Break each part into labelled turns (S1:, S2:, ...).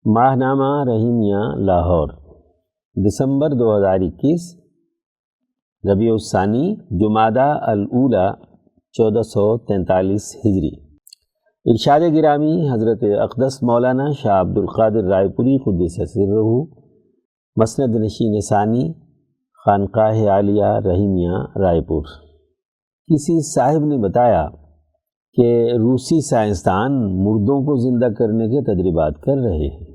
S1: ماہنامہ رحیمیہ لاہور، دسمبر 2021، ربیع الثانی، جمادی الاولی، 1443 ہجری۔ ارشاد گرامی حضرت اقدس مولانا شاہ عبد القادر رائے پوری قدس سرہ مسند نشین ثانی، خانقاہ عالیہ رحیمیہ رائے پور۔ کسی صاحب نے بتایا کہ روسی سائنسدان مردوں کو زندہ کرنے کے تجربات کر رہے ہیں۔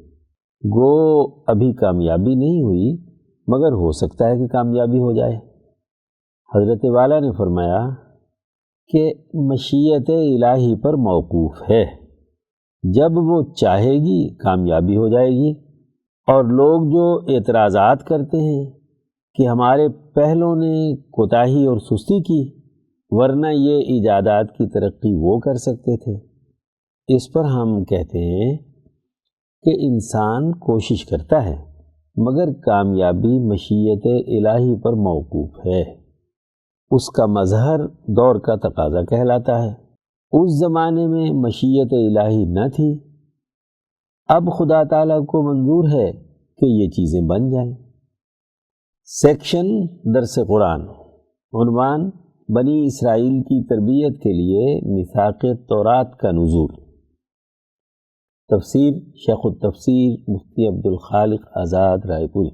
S1: گو ابھی کامیابی نہیں ہوئی، مگر ہو سکتا ہے کہ کامیابی ہو جائے۔ حضرت والا نے فرمایا کہ مشیت الہی پر موقوف ہے، جب وہ چاہے گی کامیابی ہو جائے گی۔ اور لوگ جو اعتراضات کرتے ہیں کہ ہمارے پہلوں نے کوتاہی اور سستی کی، ورنہ یہ ایجادات کی ترقی وہ کر سکتے تھے، اس پر ہم کہتے ہیں کہ انسان کوشش کرتا ہے، مگر کامیابی مشیت الہی پر موقوف ہے۔ اس کا مظہر دور کا تقاضا کہلاتا ہے۔ اس زمانے میں مشیت الہی نہ تھی، اب خدا تعالیٰ کو منظور ہے کہ یہ چیزیں بن جائیں۔ سیکشن درس قرآن، عنوان بنی اسرائیل کی تربیت کے لیے میثاق تورات کا نزول۔ تفسیر شیخ التفسیر مفتی عبد الخالق آزاد رائے پوری۔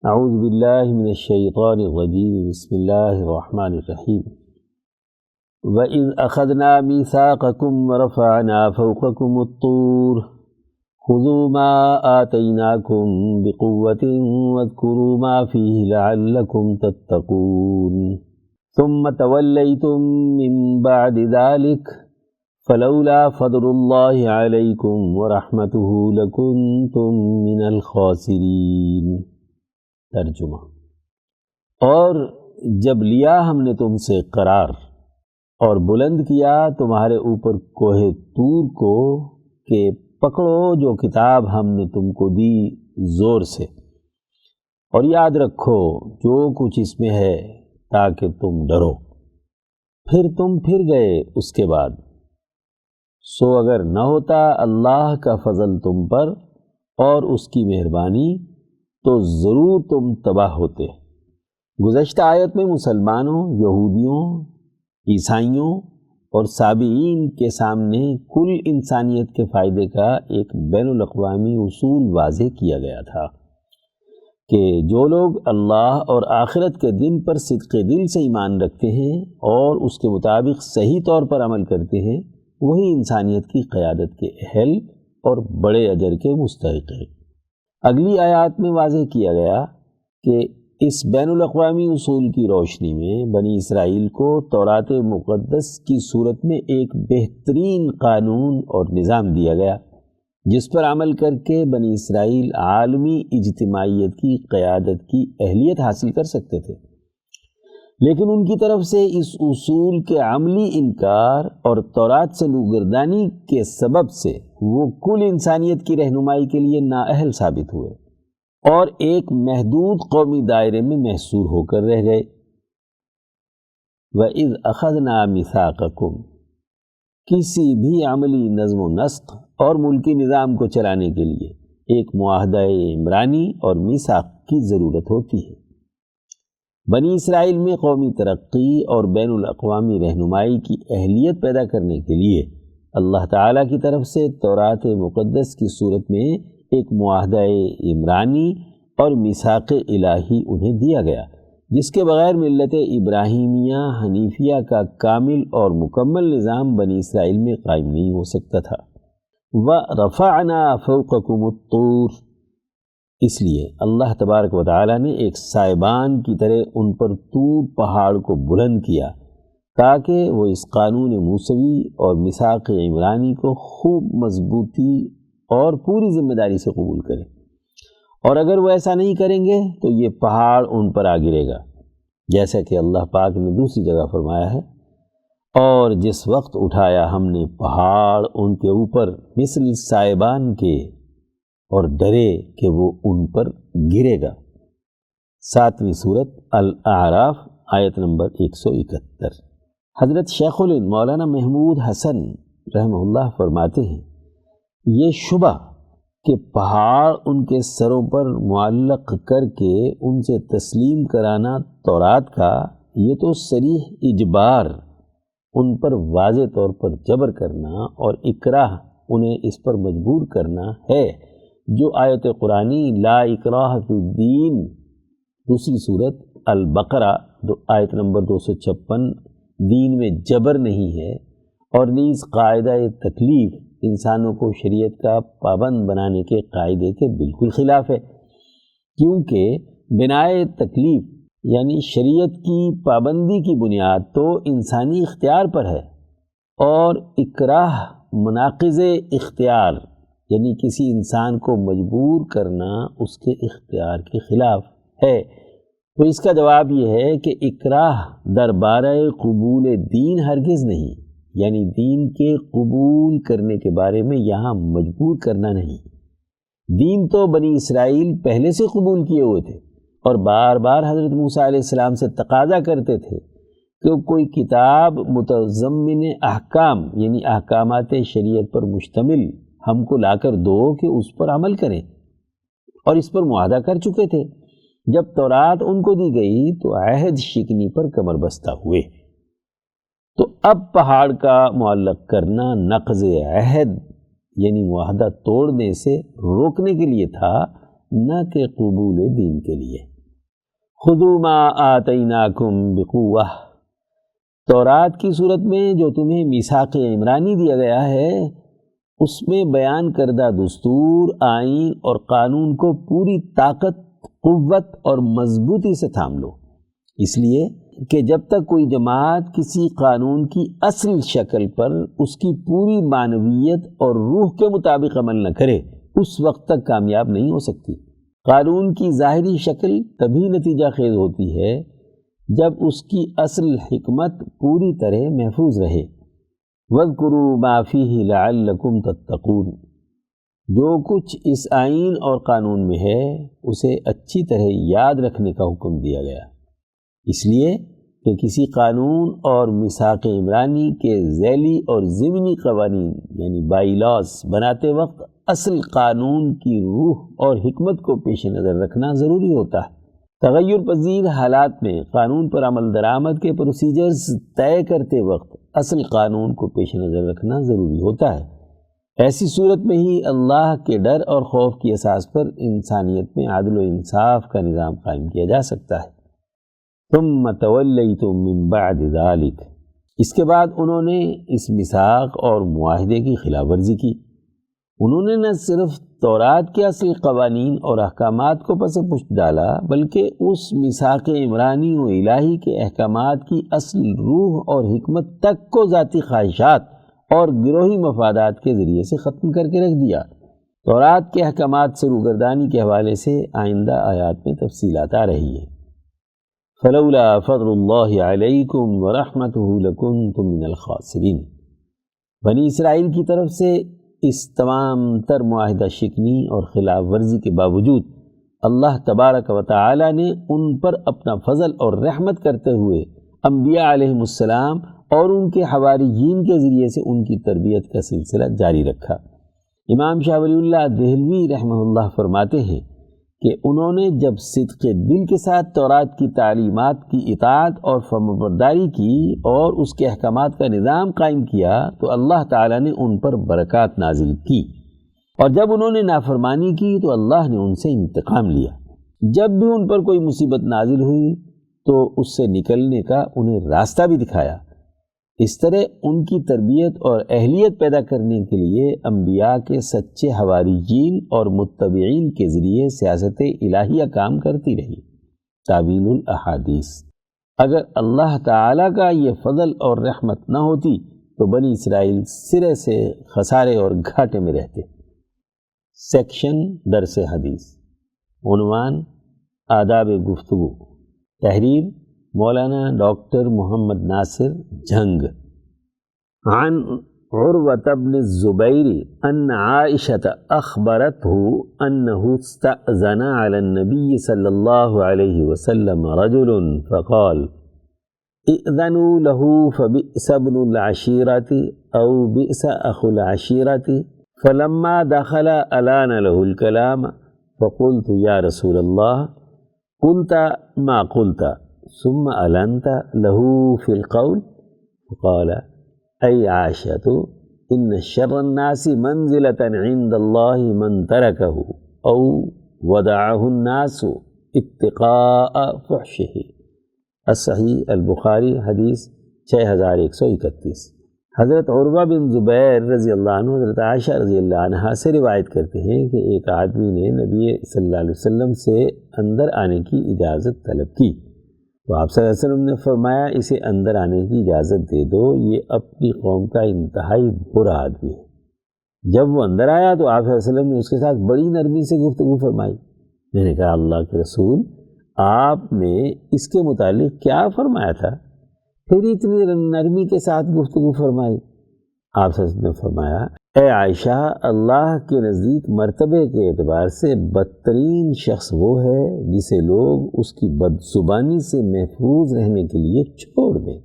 S1: اعوذ باللہ من الشیطان الرجیم، بسم اللہ الرحمن الرحیم۔ وَإِذْ أَخَذْنَا مِيثَاقَكُمْ وَرَفَعْنَا فَوْقَكُمُ الطُّورَ خُذُوا مَا آتَيْنَاكُمْ بِقُوَّةٍ وَاذْكُرُوا مَا فِيهِ لَعَلَّكُمْ تَتَّقُونَ ثُمَّ تَوَلَّيْتُمْ مِنْ بَعْدِ ذَلِكَ فَلَوْلَا فَضْلُ اللَّهِ عَلَيْكُمْ وَرَحْمَتُهُ لَكُنْتُمْ مِنَ الْخَاسِرِينَ۔ ترجمہ۔ اور جب لیا ہم نے تم سے قرار اور بلند کیا تمہارے اوپر کوہ طور کو کہ پکڑو جو کتاب ہم نے تم کو دی زور سے، اور یاد رکھو جو کچھ اس میں ہے تاکہ تم ڈرو۔ پھر تم پھر گئے اس کے بعد، سو اگر نہ ہوتا اللہ کا فضل تم پر اور اس کی مہربانی تو ضرور تم تباہ ہوتے۔ گزشتہ آیت میں مسلمانوں، یہودیوں، عیسائیوں اور سابئین کے سامنے کل انسانیت کے فائدے کا ایک بین الاقوامی اصول واضح کیا گیا تھا کہ جو لوگ اللہ اور آخرت کے دن پر صدق دل سے ایمان رکھتے ہیں اور اس کے مطابق صحیح طور پر عمل کرتے ہیں، وہی انسانیت کی قیادت کے اہل اور بڑے اجر کے مستحق ہیں۔ اگلی آیات میں واضح کیا گیا کہ اس بین الاقوامی اصول کی روشنی میں بنی اسرائیل کو تورات مقدس کی صورت میں ایک بہترین قانون اور نظام دیا گیا، جس پر عمل کر کے بنی اسرائیل عالمی اجتماعیت کی قیادت کی اہلیت حاصل کر سکتے تھے۔ لیکن ان کی طرف سے اس اصول کے عملی انکار اور تورات سے روگردانی کے سبب سے وہ کل انسانیت کی رہنمائی کے لیے نااہل ثابت ہوئے اور ایک محدود قومی دائرے میں محصور ہو کر رہ گئے۔ وَإِذْ أَخَذْنَا مِيثَاقَكُمْ، کسی بھی عملی نظم و نسق اور ملکی نظام کو چلانے کے لیے ایک معاہدہ عمرانی اور میثاق کی ضرورت ہوتی ہے۔ بنی اسرائیل میں قومی ترقی اور بین الاقوامی رہنمائی کی اہلیت پیدا کرنے کے لیے اللہ تعالیٰ کی طرف سے تورات مقدس کی صورت میں ایک معاہدہ عمرانی اور میثاق الہی انہیں دیا گیا، جس کے بغیر ملت ابراہیمیہ حنیفیہ کا کامل اور مکمل نظام بنی اسرائیل میں قائم نہیں ہو سکتا تھا۔ وَرَفَعْنَا فَوْقَكُمُ الطُّورَ، اس لیے اللہ تبارک و تعالیٰ نے ایک سائبان کی طرح ان پر طور پہاڑ کو بلند کیا تاکہ وہ اس قانون موسوی اور میثاق عمرانی کو خوب مضبوطی اور پوری ذمہ داری سے قبول کریں، اور اگر وہ ایسا نہیں کریں گے تو یہ پہاڑ ان پر آ گرے گا، جیسا کہ اللہ پاک نے دوسری جگہ فرمایا ہے، اور جس وقت اٹھایا ہم نے پہاڑ ان کے اوپر مثل سائبان کے اور ڈرے کہ وہ ان پر گرے گا۔ 7ویں سورت الاعراف، آیت نمبر 171۔ حضرت شیخ الہند مولانا محمود حسن رحمہ اللہ فرماتے ہیں، یہ شبہ کہ پہاڑ ان کے سروں پر معلق کر کے ان سے تسلیم کرانا تورات کا، یہ تو صریح اجبار، ان پر واضح طور پر جبر کرنا اور اکراہ، انہیں اس پر مجبور کرنا ہے، جو آیت قرآنی لا اکراہ فی الدین، دوسری صورت البقرہ آیت نمبر 256، دین میں جبر نہیں ہے، اور نیز قاعدہ تکلیف انسانوں کو شریعت کا پابند بنانے کے قاعدے کے بالکل خلاف ہے، کیونکہ بنائے تکلیف یعنی شریعت کی پابندی کی بنیاد تو انسانی اختیار پر ہے، اور اکراہ مناقض اختیار یعنی کسی انسان کو مجبور کرنا اس کے اختیار کے خلاف ہے۔ تو اس کا جواب یہ ہے کہ اکراہ دربارہ قبول دین ہرگز نہیں، یعنی دین کے قبول کرنے کے بارے میں یہاں مجبور کرنا نہیں۔ دین تو بنی اسرائیل پہلے سے قبول کیے ہوئے تھے، اور بار بار حضرت موسیٰ علیہ السلام سے تقاضا کرتے تھے کہ کوئی کتاب متضمن احکام یعنی احکامات شریعت پر مشتمل ہم کو لا کر دو کہ اس پر عمل کریں، اور اس پر معاہدہ کر چکے تھے۔ جب تورات ان کو دی گئی تو عہد شکنی پر کمر بستہ ہوئے۔ تو اب پہاڑ کا معلق کرنا نقض عہد یعنی معاہدہ توڑنے سے روکنے کے لیے تھا، نہ کہ قبول دین کے لیے۔ خذوا ما آتیناکم بقوہ، تورات کی صورت میں جو تمہیں میثاق عمرانی دیا گیا ہے، اس میں بیان کردہ دستور، آئین اور قانون کو پوری طاقت، قوت اور مضبوطی سے تھام لو، اس لیے کہ جب تک کوئی جماعت کسی قانون کی اصل شکل پر اس کی پوری معنویت اور روح کے مطابق عمل نہ کرے، اس وقت تک کامیاب نہیں ہو سکتی۔ قانون کی ظاہری شکل تبھی نتیجہ خیز ہوتی ہے جب اس کی اصل حکمت پوری طرح محفوظ رہے۔ وَاذْكُرُوا مَا فِيهِ لَعَلَّكُمْ تَتَّقُونَ، جو کچھ اس آئین اور قانون میں ہے اسے اچھی طرح یاد رکھنے کا حکم دیا گیا، اس لیے کہ کسی قانون اور میثاق عمرانی کے ذیلی اور ضمنی قوانین یعنی بائی لاز بناتے وقت اصل قانون کی روح اور حکمت کو پیش نظر رکھنا ضروری ہوتا ہے۔ تغیر پذیر حالات میں قانون پر عمل درآمد کے پروسیجرز طے کرتے وقت اصل قانون کو پیش نظر رکھنا ضروری ہوتا ہے۔ ایسی صورت میں ہی اللہ کے ڈر اور خوف کی اساس پر انسانیت میں عدل و انصاف کا نظام قائم کیا جا سکتا ہے۔ ثم تولیتم من بعد ذلک، اس کے بعد انہوں نے اس میثاق اور معاہدے کی خلاف ورزی کی۔ انہوں نے نہ صرف تورات کے اصل قوانین اور احکامات کو پس پشت ڈالا، بلکہ اس میثاق عمرانی و الہی کے احکامات کی اصل روح اور حکمت تک کو ذاتی خواہشات اور گروہی مفادات کے ذریعے سے ختم کر کے رکھ دیا۔ تورات کے احکامات سے روگردانی کے حوالے سے آئندہ آیات میں تفصیلات آ رہی ہیں۔ فلولا فضل اللہ علیکم ورحمتہ لکنتم من الخاسرین، بنی اسرائیل کی طرف سے اس تمام تر معاہدہ شکنی اور خلاف ورزی کے باوجود اللہ تبارک و تعالی نے ان پر اپنا فضل اور رحمت کرتے ہوئے انبیاء علیہم السلام اور ان کے حواریین کے ذریعے سے ان کی تربیت کا سلسلہ جاری رکھا۔ امام شاہ ولی اللہ دہلوی رحمہ اللہ فرماتے ہیں کہ انہوں نے جب صدق دل کے ساتھ تورات کی تعلیمات کی اطاعت اور فرمانبرداری کی اور اس کے احکامات کا نظام قائم کیا تو اللہ تعالیٰ نے ان پر برکات نازل کی، اور جب انہوں نے نافرمانی کی تو اللہ نے ان سے انتقام لیا۔ جب بھی ان پر کوئی مصیبت نازل ہوئی تو اس سے نکلنے کا انہیں راستہ بھی دکھایا۔ اس طرح ان کی تربیت اور اہلیت پیدا کرنے کے لیے انبیاء کے سچے حواریین اور متبعین کے ذریعے سیاست الہیہ کام کرتی رہی۔ تعویل الاحادیث، اگر اللہ تعالیٰ کا یہ فضل اور رحمت نہ ہوتی تو بنی اسرائیل سرے سے خسارے اور گھاٹے میں رہتے۔ سیکشن درس حدیث، عنوان آداب گفتگو، تحریر مولانا ڈاکٹر محمد ناصر جھنگ۔ عن عروة بن الزبير أن عائشة أخبرته أنه استأذن على النبي صلى الله عليه وسلم رجل فقال ائذنوا له فبئس ابن العشيرة أو بئس أخو العشيرة، فلما دخل الان له الكلام فقلت یا رسول اللہ قلت ما قلت ثم النت له في القول فقال ای عائشة ان شر الناس منزلة عند الله من تركه او ودعه الناس اتقاء فحشه۔ الصحیح البخاری حدیث 6131۔ حضرت عروہ بن زبیر رضی اللہ عنہ حضرت عائشہ رضی اللہ عنہ سے روایت کرتے ہیں کہ ایک آدمی نے نبی صلی اللہ علیہ وسلم سے اندر آنے کی اجازت طلب کی تو آپ صلی اللہ علیہ وسلم نے فرمایا اسے اندر آنے کی اجازت دے دو، یہ اپنی قوم کا انتہائی برا آدمی ہے۔ جب وہ اندر آیا تو آپ صلی اللہ علیہ وسلم نے اس کے ساتھ بڑی نرمی سے گفتگو فرمائی۔ میں نے کہا اللہ کے رسول آپ نے اس کے متعلق کیا فرمایا تھا، پھر اتنی نرمی کے ساتھ گفتگو فرمائی؟ آپ صلی اللہ علیہ وسلم نے فرمایا اے عائشہ، اللہ کے نزدیک مرتبے کے اعتبار سے بدترین شخص وہ ہے جسے لوگ اس کی بدزبانی سے محفوظ رہنے کے لیے چھوڑ دیں۔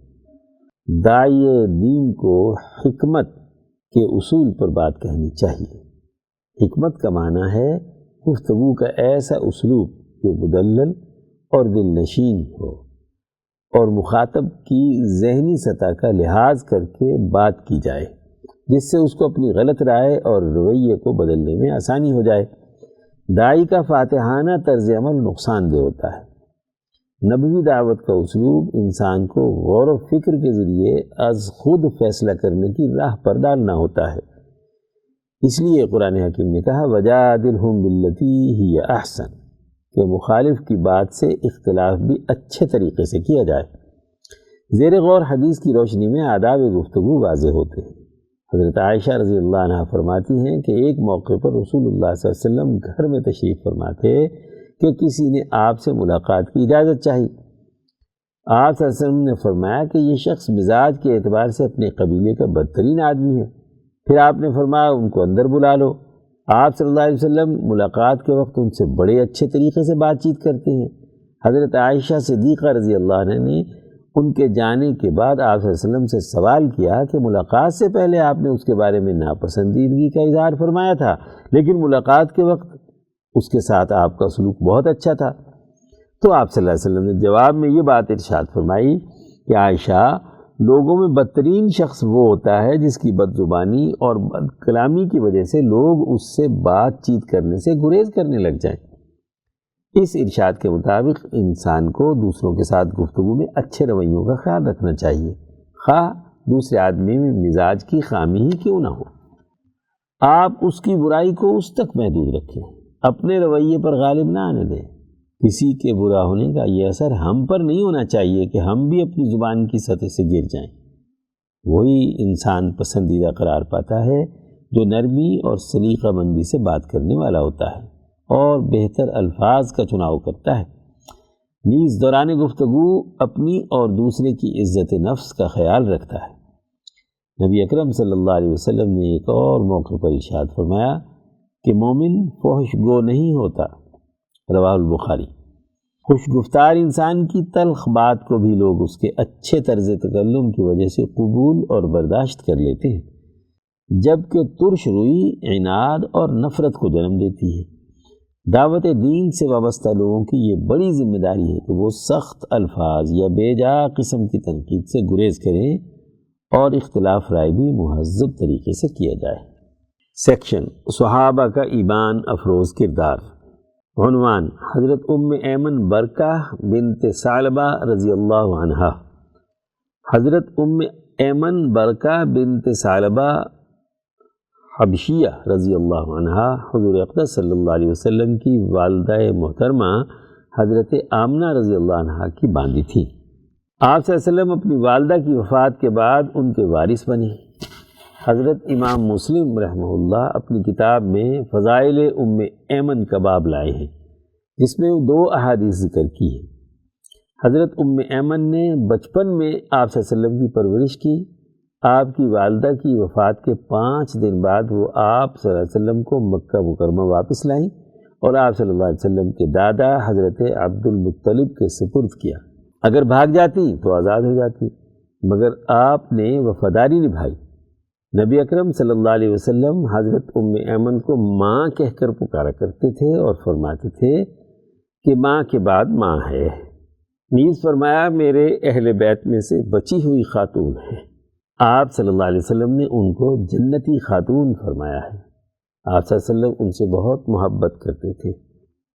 S1: داعی دین کو حکمت کے اصول پر بات کہنی چاہیے۔ حکمت کا معنی ہے گفتگو کا ایسا اسلوب جو مدلل اور دل نشین ہو اور مخاطب کی ذہنی سطح کا لحاظ کر کے بات کی جائے، جس سے اس کو اپنی غلط رائے اور رویے کو بدلنے میں آسانی ہو جائے۔ داعی کا فاتحانہ طرز عمل نقصان دہ ہوتا ہے۔ نبوی دعوت کا اسلوب انسان کو غور و فکر کے ذریعے از خود فیصلہ کرنے کی راہ پر ڈالنا ہوتا ہے۔ اس لیے قرآن حکیم نے کہا وَجَادِلْهُمْ بِالَّتِي هِيَ أَحْسَنُ کہ مخالف کی بات سے اختلاف بھی اچھے طریقے سے کیا جائے۔ زیر غور حدیث کی روشنی میں آداب گفتگو واضح ہوتے ہیں۔ حضرت عائشہ رضی اللہ عنہ فرماتی ہیں کہ ایک موقع پر رسول اللہ صلی اللہ علیہ وسلم گھر میں تشریف فرما تھے کہ کسی نے آپ سے ملاقات کی اجازت چاہی۔ آپ صلی اللہ علیہ وسلم نے فرمایا کہ یہ شخص مزاج کے اعتبار سے اپنے قبیلے کا بدترین آدمی ہے۔ پھر آپ نے فرمایا ان کو اندر بلا لو۔ آپ صلی اللہ علیہ وسلم ملاقات کے وقت ان سے بڑے اچھے طریقے سے بات چیت کرتے ہیں۔ حضرت عائشہ صدیقہ رضی اللہ عنہ نے ان کے جانے کے بعد آپ صلی اللہ علیہ وسلم سے سوال کیا کہ ملاقات سے پہلے آپ نے اس کے بارے میں ناپسندیدگی کا اظہار فرمایا تھا، لیکن ملاقات کے وقت اس کے ساتھ آپ کا سلوک بہت اچھا تھا۔ تو آپ صلی اللہ علیہ وسلم نے جواب میں یہ بات ارشاد فرمائی کہ عائشہ، لوگوں میں بدترین شخص وہ ہوتا ہے جس کی بد زبانی اور بد کلامی کی وجہ سے لوگ اس سے بات چیت کرنے سے گریز کرنے لگ جائیں۔ اس ارشاد کے مطابق انسان کو دوسروں کے ساتھ گفتگو میں اچھے رویوں کا خیال رکھنا چاہیے، خواہ دوسرے آدمی میں مزاج کی خامی ہی کیوں نہ ہو۔ آپ اس کی برائی کو اس تک محدود رکھیں، اپنے رویے پر غالب نہ آنے دیں۔ کسی کے برا ہونے کا یہ اثر ہم پر نہیں ہونا چاہیے کہ ہم بھی اپنی زبان کی سطح سے گر جائیں۔ وہی انسان پسندیدہ قرار پاتا ہے جو نرمی اور سلیقہ مندی سے بات کرنے والا ہوتا ہے اور بہتر الفاظ کا چناؤ کرتا ہے۔ نیز دوران گفتگو اپنی اور دوسرے کی عزت نفس کا خیال رکھتا ہے۔ نبی اکرم صلی اللہ علیہ وسلم نے ایک اور موقع پر ارشاد فرمایا کہ مومن فحش گو نہیں ہوتا، رواہ البخاری۔ خوش گفتار انسان کی تلخ بات کو بھی لوگ اس کے اچھے طرز تکلم کی وجہ سے قبول اور برداشت کر لیتے ہیں، جبکہ ترش روئی عناد اور نفرت کو جنم دیتی ہے۔ دعوت دین سے وابستہ لوگوں کی یہ بڑی ذمہ داری ہے کہ وہ سخت الفاظ یا بے جا قسم کی تنقید سے گریز کریں اور اختلاف رائے بھی مہذب طریقے سے کیا جائے۔ سیکشن صحابہ کا ایمان افروز کردار۔ عنوان حضرت ام ایمن برکہ بنت ثعلبہ رضی اللہ عنہا۔ حضرت ام ایمن برکہ بنت ثعلبہ حبشیہ رضی اللہ عنہا حضور اقدس صلی اللہ علیہ وسلم کی والدہ محترمہ حضرت آمنہ رضی اللہ عنہا کی باندی تھی۔ آپ صلی اللہ علیہ وسلم اپنی والدہ کی وفات کے بعد ان کے وارث بنے۔ حضرت امام مسلم رحمہ اللہ اپنی کتاب میں فضائل ام ایمن کا باب لائے ہیں، جس میں 2 احادیث ذکر کی ہیں۔ حضرت ام ایمن نے بچپن میں آپ صلی اللہ علیہ وسلم کی پرورش کی۔ آپ کی والدہ کی وفات کے 5 دن بعد وہ آپ صلی اللہ علیہ وسلم کو مکہ مکرمہ واپس لائیں اور آپ صلی اللہ علیہ وسلم کے دادا حضرت عبد المطلب کے سپرد کیا۔ اگر بھاگ جاتی تو آزاد ہو جاتی، مگر آپ نے وفاداری نبھائی۔ نبی اکرم صلی اللہ علیہ وسلم حضرت ام ایمن کو ماں کہہ کر پکارا کرتے تھے اور فرماتے تھے کہ ماں کے بعد ماں ہے۔ نیز فرمایا میرے اہل بیت میں سے بچی ہوئی خاتون ہے۔ آپ صلی اللہ علیہ وسلم نے ان کو جنتی خاتون فرمایا ہے۔ آپ صلی اللہ علیہ وسلم ان سے بہت محبت کرتے تھے۔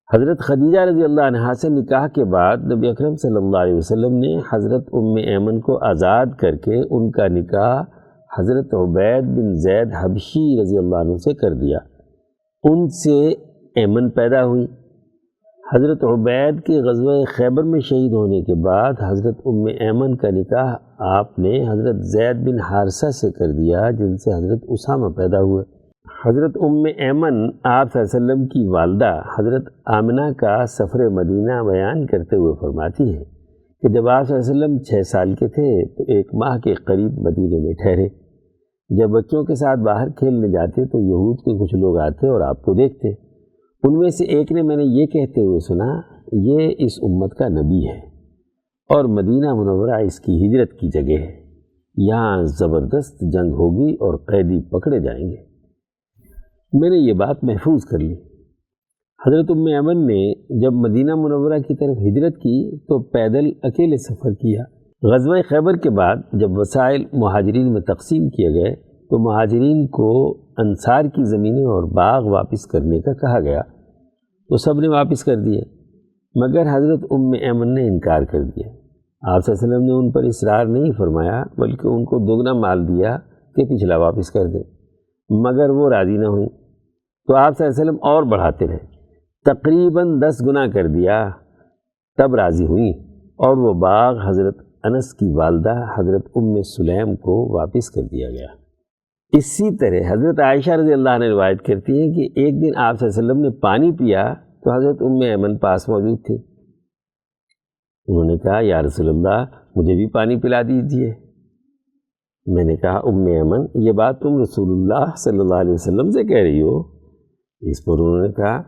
S1: حضرت خدیجہ رضی اللہ عنہا سے نکاح کے بعد نبی اکرم صلی اللہ علیہ وسلم نے حضرت ام ایمن کو آزاد کر کے ان کا نکاح حضرت عبید بن زید حبشی رضی اللہ عنہ سے کر دیا۔ ان سے ایمن پیدا ہوئی۔ حضرت عبید کے غزوہ خیبر میں شہید ہونے کے بعد حضرت ام ایمن کا نکاح آپ نے حضرت زید بن حارثہ سے کر دیا، جن سے حضرت اسامہ پیدا ہوئے۔ حضرت ام ایمن آپ صلی اللہ علیہ وسلم کی والدہ حضرت آمنہ کا سفر مدینہ بیان کرتے ہوئے فرماتی ہے کہ جب آپ صلی اللہ علیہ وسلم 6 سال کے تھے تو 1 ماہ کے قریب مدینے میں ٹھہرے۔ جب بچوں کے ساتھ باہر کھیلنے جاتے تو یہود کے کچھ لوگ آتے اور آپ کو دیکھتے۔ ان میں سے ایک نے میں نے یہ کہتے ہوئے سنا، یہ اس امت کا نبی ہے اور مدینہ منورہ اس کی ہجرت کی جگہ ہے، یہاں زبردست جنگ ہوگی اور قیدی پکڑے جائیں گے۔ میں نے یہ بات محفوظ کر لی۔ حضرت ام ایمن نے جب مدینہ منورہ کی طرف ہجرت کی تو پیدل اکیلے سفر کیا۔ غزوہ خیبر کے بعد جب وسائل مہاجرین میں تقسیم کیے گئے تو مہاجرین کو انصار کی زمینیں اور باغ واپس کرنے کا کہا گیا تو سب نے واپس کر دیے، مگر حضرت ام ایمن نے انکار کر دیا۔ آپ صلی اللہ علیہ وسلم نے ان پر اصرار نہیں فرمایا بلکہ ان کو دوگنا مال دیا کہ پچھلا واپس کر دیں، مگر وہ راضی نہ ہوئیں تو آپ صلی اللہ علیہ وسلم اور بڑھاتے رہے، تقریباً 10 گنا کر دیا، تب راضی ہوئیں اور وہ باغ حضرت انس کی والدہ حضرت ام سلیم کو واپس کر دیا گیا۔ اسی طرح حضرت عائشہ رضی اللہ عنہ روایت کرتی ہیں کہ ایک دن آپ صلی اللہ علیہ وسلم نے پانی پیا تو حضرت ام ایمن پاس موجود تھے۔ انہوں نے کہا یا رسول اللہ مجھے بھی پانی پلا دیجیے۔ میں نے کہا ام ایمن یہ بات تم رسول اللہ صلی اللہ علیہ وسلم سے کہہ رہی ہو؟ اس پر انہوں نے کہا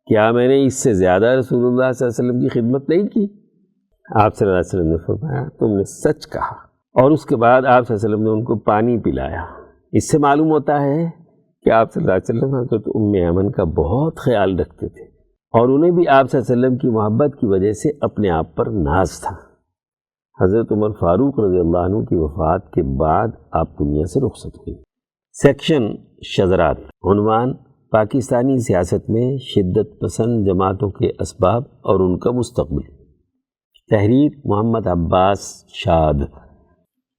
S1: کیا میں نے اس سے زیادہ رسول اللہ صلی اللہ علیہ وسلم کی خدمت نہیں کی؟ آپ صلی اللہ علیہ وسلم نے فرمایا تم نے سچ کہا، اور اس کے بعد آپ صلی اللہ علیہ وسلم نے ان کو پانی پلایا۔ اس سے معلوم ہوتا ہے کہ آپ صلی اللہ علیہ وسلم حضرت ام ایمن کا بہت خیال رکھتے تھے اور انہیں بھی آپ صلی اللہ علیہ وسلم کی محبت کی وجہ سے اپنے آپ پر ناز تھا۔ حضرت عمر فاروق رضی اللہ عنہ کی وفات کے بعد آپ دنیا سے رخصت ہوئی۔ سیکشن شذرات، عنوان پاکستانی سیاست میں شدت پسند جماعتوں کے اسباب اور ان کا مستقبل، تحریر محمد عباس شاد۔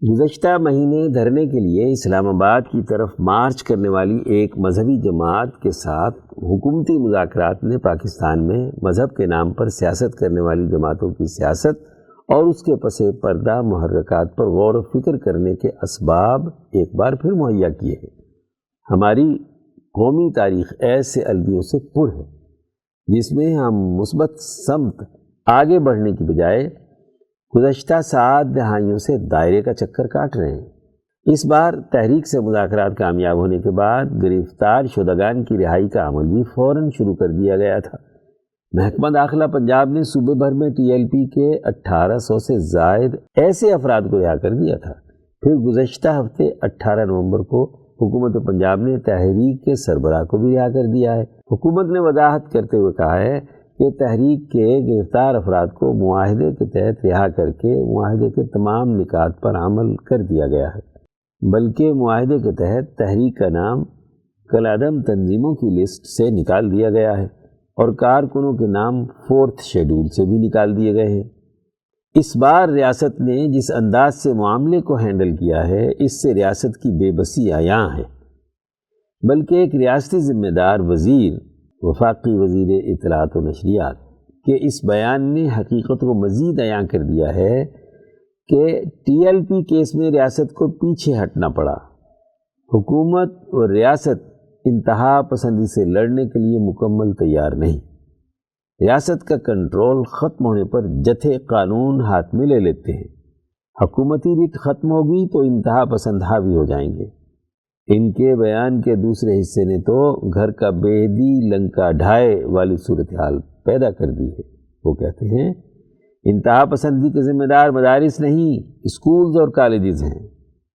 S1: گزشتہ مہینے دھرنے کے لیے اسلام آباد کی طرف مارچ کرنے والی ایک مذہبی جماعت کے ساتھ حکومتی مذاکرات نے پاکستان میں مذہب کے نام پر سیاست کرنے والی جماعتوں کی سیاست اور اس کے پس پردہ محرکات پر غور و فکر کرنے کے اسباب ایک بار پھر مہیا کیے ہیں۔ ہماری قومی تاریخ ایسے المیوں سے پر ہے جس میں ہم مثبت سمت آگے بڑھنے کی بجائے گزشتہ 7 دہائیوں سے دائرے کا چکر کاٹ رہے ہیں۔ اس بار تحریک سے مذاکرات کامیاب ہونے کے بعد گرفتار شدگان کی رہائی کا عمل بھی فوراً شروع کر دیا گیا تھا۔ محکمہ داخلہ پنجاب نے صوبے بھر میں ٹی ایل پی کے 1800 سے زائد ایسے افراد کو رہا کر دیا تھا۔ پھر گزشتہ ہفتے 18 نومبر کو حکومت پنجاب نے تحریک کے سربراہ کو بھی رہا کر دیا ہے۔ حکومت نے وضاحت کرتے ہوئے کہا ہے کہ تحریک کے گرفتار افراد کو معاہدے کے تحت رہا کر کے معاہدے کے تمام نکات پر عمل کر دیا گیا ہے، بلکہ معاہدے کے تحت تحریک کا نام کالعدم تنظیموں کی لسٹ سے نکال دیا گیا ہے اور کارکنوں کے نام 4تھ شیڈول سے بھی نکال دیے گئے ہیں۔ اس بار ریاست نے جس انداز سے معاملے کو ہینڈل کیا ہے اس سے ریاست کی بے بسی عیاں ہے، بلکہ ایک ریاستی ذمہ دار وزیر وفاقی وزیر اطلاعات و نشریات کے اس بیان نے حقیقت کو مزید عیاں کر دیا ہے کہ ٹی ایل پی کیس میں ریاست کو پیچھے ہٹنا پڑا۔ حکومت اور ریاست انتہا پسندی سے لڑنے کے لیے مکمل تیار نہیں۔ ریاست کا کنٹرول ختم ہونے پر جتھے قانون ہاتھ میں لے لیتے ہیں۔ حکومتی ریٹ ختم ہوگی تو انتہا پسند حاوی ہو جائیں گے۔ ان کے بیان کے دوسرے حصے نے تو گھر کا بیدی لنکا ڈھائے والی صورتحال پیدا کر دی ہے۔ وہ کہتے ہیں انتہا پسندی کے ذمہ دار مدارس نہیں، اسکولز اور کالجز ہیں۔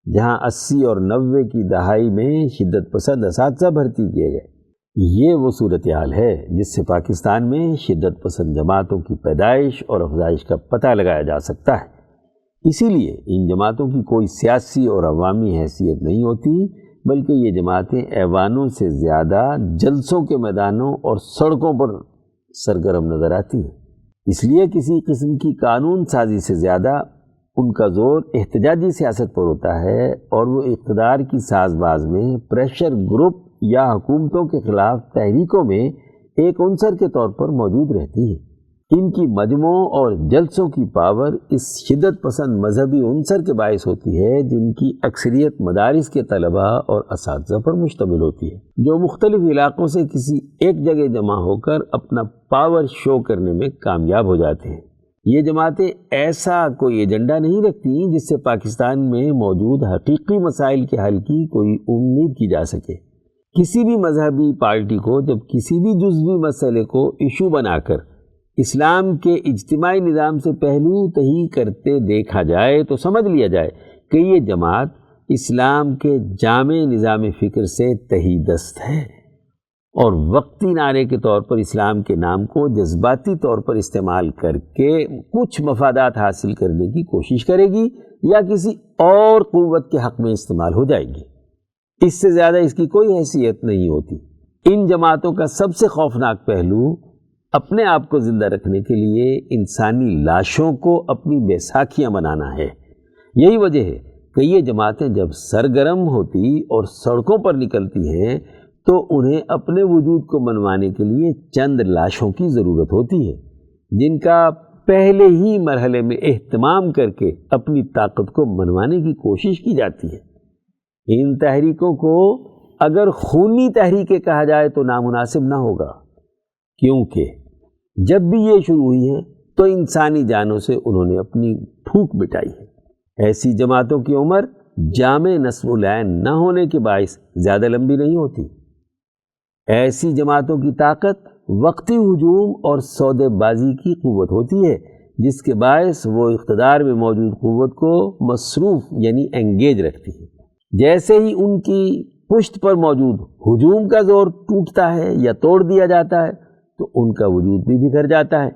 S1: جہاں 80 اور 90 کی دہائی میں شدت پسند اساتذہ بھرتی کیے گئے۔ یہ وہ صورتحال ہے جس سے پاکستان میں شدت پسند جماعتوں کی پیدائش اور افزائش کا پتہ لگایا جا سکتا ہے۔ اسی لیے ان جماعتوں کی کوئی سیاسی اور عوامی حیثیت نہیں ہوتی، بلکہ یہ جماعتیں ایوانوں سے زیادہ جلسوں کے میدانوں اور سڑکوں پر سرگرم نظر آتی ہیں۔ اس لیے کسی قسم کی قانون سازی سے زیادہ ان کا زور احتجاجی سیاست پر ہوتا ہے، اور وہ اقتدار کی ساز باز میں پریشر گروپ یا حکومتوں کے خلاف تحریکوں میں ایک عنصر کے طور پر موجود رہتی ہے۔ ان کی مجموعوں اور جلسوں کی پاور اس شدت پسند مذہبی عنصر کے باعث ہوتی ہے، جن کی اکثریت مدارس کے طلباء اور اساتذہ پر مشتمل ہوتی ہے، جو مختلف علاقوں سے کسی ایک جگہ جمع ہو کر اپنا پاور شو کرنے میں کامیاب ہو جاتے ہیں۔ یہ جماعتیں ایسا کوئی ایجنڈا نہیں رکھتی جس سے پاکستان میں موجود حقیقی مسائل کے حل کی کوئی امید کی جا سکے۔ کسی بھی مذہبی پارٹی کو جب کسی بھی جزوی مسئلے کو ایشو بنا کر اسلام کے اجتماعی نظام سے پہلو تہی کرتے دیکھا جائے تو سمجھ لیا جائے کہ یہ جماعت اسلام کے جامع نظام فکر سے تہی دست ہے، اور وقتی نعرے کے طور پر اسلام کے نام کو جذباتی طور پر استعمال کر کے کچھ مفادات حاصل کرنے کی کوشش کرے گی، یا کسی اور قوت کے حق میں استعمال ہو جائے گی۔ اس سے زیادہ اس کی کوئی حیثیت نہیں ہوتی۔ ان جماعتوں کا سب سے خوفناک پہلو اپنے آپ کو زندہ رکھنے کے لیے انسانی لاشوں کو اپنی بیساکھیاں بنانا ہے۔ یہی وجہ ہے کہ یہ جماعتیں جب سرگرم ہوتی اور سڑکوں پر نکلتی ہیں تو انہیں اپنے وجود کو منوانے کے لیے چند لاشوں کی ضرورت ہوتی ہے، جن کا پہلے ہی مرحلے میں اہتمام کر کے اپنی طاقت کو منوانے کی کوشش کی جاتی ہے۔ ان تحریکوں کو اگر خونی تحریکیں کہا جائے تو نامناسب نہ ہوگا، کیونکہ جب بھی یہ شروع ہوئی ہیں تو انسانی جانوں سے انہوں نے اپنی پھونک مٹائی ہے۔ ایسی جماعتوں کی عمر جامع نصب العین نہ ہونے کے باعث زیادہ لمبی نہیں ہوتی۔ ایسی جماعتوں کی طاقت وقتی ہجوم اور سودے بازی کی قوت ہوتی ہے، جس کے باعث وہ اقتدار میں موجود قوت کو مصروف یعنی انگیج رکھتی ہے۔ جیسے ہی ان کی پشت پر موجود ہجوم کا زور ٹوٹتا ہے یا توڑ دیا جاتا ہے تو ان کا وجود بھی بکھر جاتا ہے۔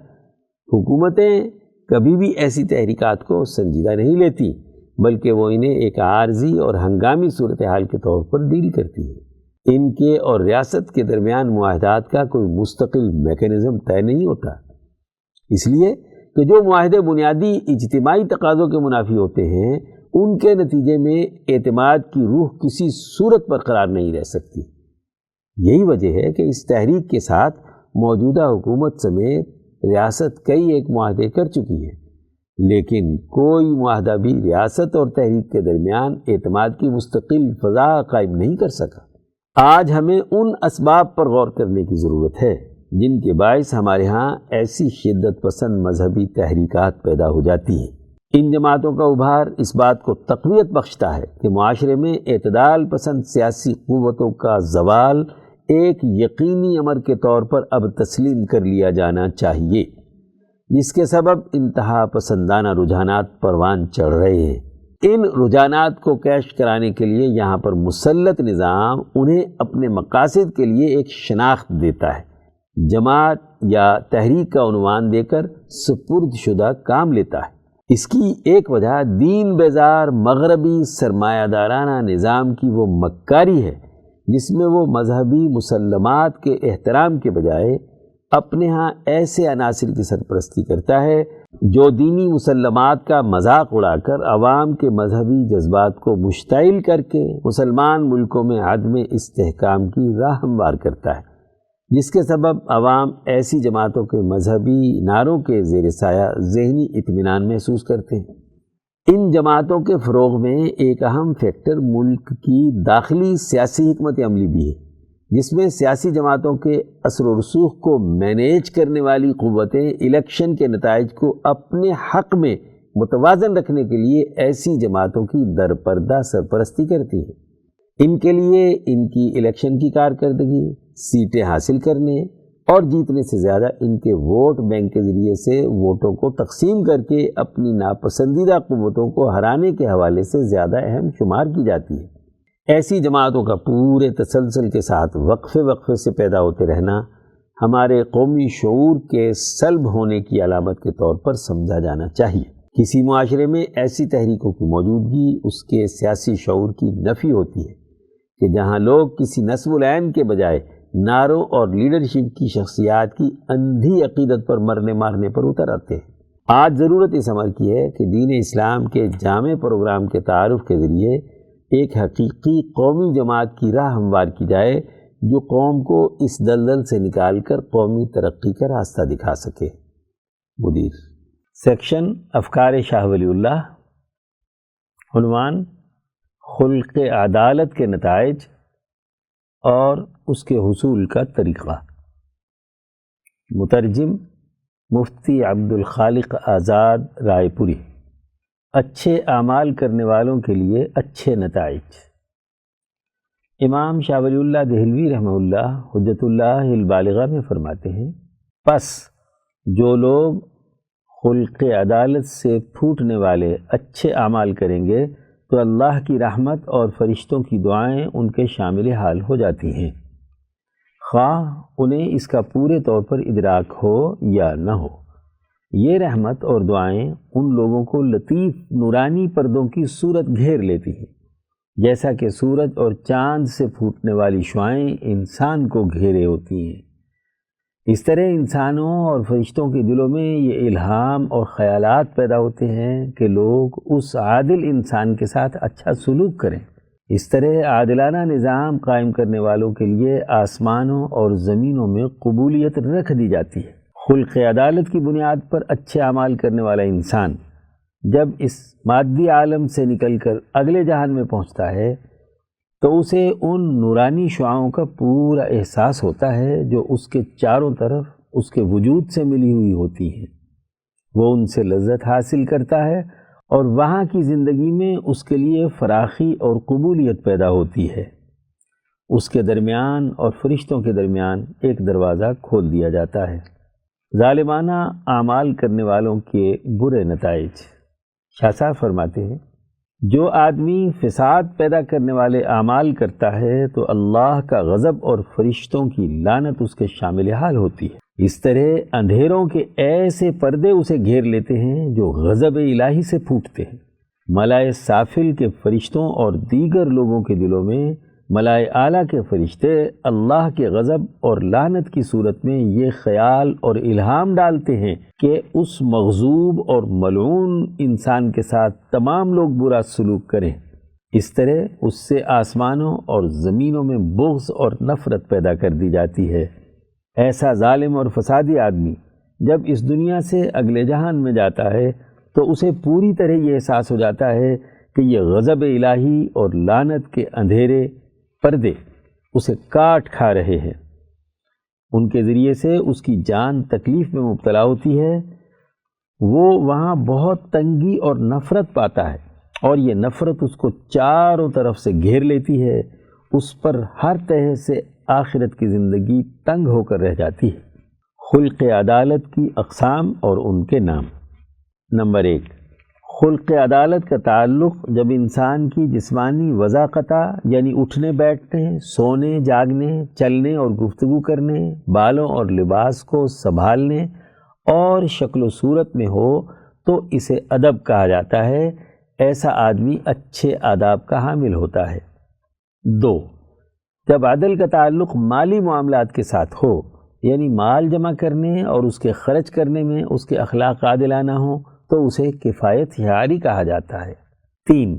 S1: حکومتیں کبھی بھی ایسی تحریکات کو سنجیدہ نہیں لیتی، بلکہ وہ انہیں ایک عارضی اور ہنگامی صورتحال کے طور پر ڈیل کرتی ہے۔ ان کے اور ریاست کے درمیان معاہدات کا کوئی مستقل میکانزم طے نہیں ہوتا، اس لیے کہ جو معاہدے بنیادی اجتماعی تقاضوں کے منافی ہوتے ہیں، ان کے نتیجے میں اعتماد کی روح کسی صورت پر قرار نہیں رہ سکتی۔ یہی وجہ ہے کہ اس تحریک کے ساتھ موجودہ حکومت سمیت ریاست کئی ایک معاہدے کر چکی ہے، لیکن کوئی معاہدہ بھی ریاست اور تحریک کے درمیان اعتماد کی مستقل فضا قائم نہیں کر سکا۔ آج ہمیں ان اسباب پر غور کرنے کی ضرورت ہے جن کے باعث ہمارے ہاں ایسی شدت پسند مذہبی تحریکات پیدا ہو جاتی ہیں۔ ان جماعتوں کا ابھار اس بات کو تقویت بخشتا ہے کہ معاشرے میں اعتدال پسند سیاسی قوتوں کا زوال ایک یقینی امر کے طور پر اب تسلیم کر لیا جانا چاہیے، جس کے سبب انتہا پسندانہ رجحانات پروان چڑھ رہے ہیں۔ ان رجحانات کو کیش کرانے کے لیے یہاں پر مسلط نظام انہیں اپنے مقاصد کے لیے ایک شناخت دیتا ہے، جماعت یا تحریک کا عنوان دے کر سپرد شدہ کام لیتا ہے۔ اس کی ایک وجہ دین بیزار مغربی سرمایہ دارانہ نظام کی وہ مکاری ہے جس میں وہ مذہبی مسلمات کے احترام کے بجائے اپنے ہاں ایسے عناصر کی سرپرستی کرتا ہے جو دینی مسلمات کا مذاق اڑا کر عوام کے مذہبی جذبات کو مشتعل کر کے مسلمان ملکوں میں عدم استحکام کی راہ ہموار کرتا ہے، جس کے سبب عوام ایسی جماعتوں کے مذہبی نعروں کے زیر سایہ ذہنی اطمینان محسوس کرتے ہیں۔ ان جماعتوں کے فروغ میں ایک اہم فیکٹر ملک کی داخلی سیاسی حکمت عملی بھی ہے، جس میں سیاسی جماعتوں کے اثر و رسوخ کو مینیج کرنے والی قوتیں الیکشن کے نتائج کو اپنے حق میں متوازن رکھنے کے لیے ایسی جماعتوں کی درپردہ سرپرستی کرتی ہیں۔ ان کے لیے ان کی الیکشن کی کارکردگی، سیٹیں حاصل کرنے اور جیتنے سے زیادہ ان کے ووٹ بینک کے ذریعے سے ووٹوں کو تقسیم کر کے اپنی ناپسندیدہ قوتوں کو ہرانے کے حوالے سے زیادہ اہم شمار کی جاتی ہے۔ ایسی جماعتوں کا پورے تسلسل کے ساتھ وقفے وقفے سے پیدا ہوتے رہنا ہمارے قومی شعور کے سلب ہونے کی علامت کے طور پر سمجھا جانا چاہیے۔ کسی معاشرے میں ایسی تحریکوں کی موجودگی اس کے سیاسی شعور کی نفی ہوتی ہے کہ جہاں لوگ کسی نصب العین کے بجائے نعروں اور لیڈرشپ کی شخصیات کی اندھی عقیدت پر مرنے مارنے پر اتر آتے ہیں۔ آج ضرورت اس امر کی ہے کہ دین اسلام کے جامع پروگرام کے تعارف کے ذریعے ایک حقیقی قومی جماعت کی راہ ہموار کی جائے جو قوم کو اس دلدل سے نکال کر قومی ترقی کا راستہ دکھا سکے۔ مدیر سیکشن افکار شاہ ولی اللہ، عنوان خلق عدالت کے نتائج اور اس کے حصول کا طریقہ، مترجم مفتی عبد الخالق آزاد رائے پوری۔ اچھے اعمال کرنے والوں کے لیے اچھے نتائج۔ امام شاہ ولی اللہ دہلوی رحمہ اللہ حجت اللہ البالغہ میں فرماتے ہیں، پس جو لوگ خلق عدالت سے پھوٹنے والے اچھے اعمال کریں گے تو اللہ کی رحمت اور فرشتوں کی دعائیں ان کے شامل حال ہو جاتی ہیں، خواہ انہیں اس کا پورے طور پر ادراک ہو یا نہ ہو۔ یہ رحمت اور دعائیں ان لوگوں کو لطیف نورانی پردوں کی صورت گھیر لیتی ہیں، جیسا کہ سورج اور چاند سے پھوٹنے والی شعاعیں انسان کو گھیرے ہوتی ہیں۔ اس طرح انسانوں اور فرشتوں کے دلوں میں یہ الہام اور خیالات پیدا ہوتے ہیں کہ لوگ اس عادل انسان کے ساتھ اچھا سلوک کریں۔ اس طرح عادلانہ نظام قائم کرنے والوں کے لیے آسمانوں اور زمینوں میں قبولیت رکھ دی جاتی ہے۔ خلق عدالت کی بنیاد پر اچھے اعمال کرنے والا انسان جب اس مادی عالم سے نکل کر اگلے جہان میں پہنچتا ہے تو اسے ان نورانی شعاعوں کا پورا احساس ہوتا ہے جو اس کے چاروں طرف اس کے وجود سے ملی ہوئی ہوتی ہیں۔ وہ ان سے لذت حاصل کرتا ہے اور وہاں کی زندگی میں اس کے لیے فراخی اور قبولیت پیدا ہوتی ہے۔ اس کے درمیان اور فرشتوں کے درمیان ایک دروازہ کھول دیا جاتا ہے۔ ظالمانہ اعمال کرنے والوں کے برے نتائج۔ شاہ صاحب فرماتے ہیں، جو آدمی فساد پیدا کرنے والے اعمال کرتا ہے تو اللہ کا غضب اور فرشتوں کی لعنت اس کے شامل حال ہوتی ہے۔ اس طرح اندھیروں کے ایسے پردے اسے گھیر لیتے ہیں جو غضب الہی سے پھوٹتے ہیں۔ ملائے سافل کے فرشتوں اور دیگر لوگوں کے دلوں میں ملائے اعلیٰ کے فرشتے اللہ کے غضب اور لعنت کی صورت میں یہ خیال اور الہام ڈالتے ہیں کہ اس مغضوب اور ملعون انسان کے ساتھ تمام لوگ برا سلوک کریں۔ اس طرح اس سے آسمانوں اور زمینوں میں بغض اور نفرت پیدا کر دی جاتی ہے۔ ایسا ظالم اور فسادی آدمی جب اس دنیا سے اگلے جہان میں جاتا ہے تو اسے پوری طرح یہ احساس ہو جاتا ہے کہ یہ غضب الہی اور لعنت کے اندھیرے پردے اسے کاٹ کھا رہے ہیں۔ ان کے ذریعے سے اس کی جان تکلیف میں مبتلا ہوتی ہے۔ وہ وہاں بہت تنگی اور نفرت پاتا ہے اور یہ نفرت اس کو چاروں طرف سے گھیر لیتی ہے۔ اس پر ہر طرح سے آخرت کی زندگی تنگ ہو کر رہ جاتی ہے۔ خلق عدالت کی اقسام اور ان کے نام۔ نمبر 1، خلق عدالت کا تعلق جب انسان کی جسمانی وضاقتہ یعنی اٹھنے بیٹھنے، سونے جاگنے، چلنے اور گفتگو کرنے، بالوں اور لباس کو سنبھالنے اور شکل و صورت میں ہو تو اسے ادب کہا جاتا ہے۔ ایسا آدمی اچھے آداب کا حامل ہوتا ہے۔ 2، جب عدل کا تعلق مالی معاملات کے ساتھ ہو یعنی مال جمع کرنے اور اس کے خرچ کرنے میں اس کے اخلاق عادلانہ ہوں تو اسے کفایت خیاری کہا جاتا ہے۔ 3،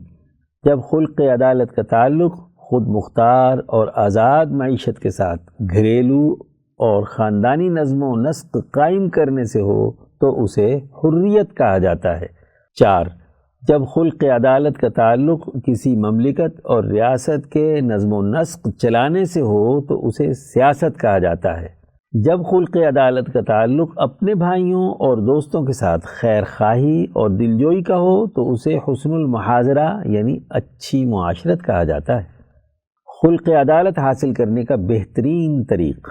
S1: جب خلق عدالت کا تعلق خود مختار اور آزاد معیشت کے ساتھ گھریلو اور خاندانی نظم و نسق قائم کرنے سے ہو تو اسے حریت کہا جاتا ہے۔ 4، جب خلق عدالت کا تعلق کسی مملکت اور ریاست کے نظم و نسق چلانے سے ہو تو اسے سیاست کہا جاتا ہے۔ جب خلق عدالت کا تعلق اپنے بھائیوں اور دوستوں کے ساتھ خیر خواہی اور دلجوئی کا ہو تو اسے حسن المحاضرہ یعنی اچھی معاشرت کہا جاتا ہے۔ خلق عدالت حاصل کرنے کا بہترین طریق۔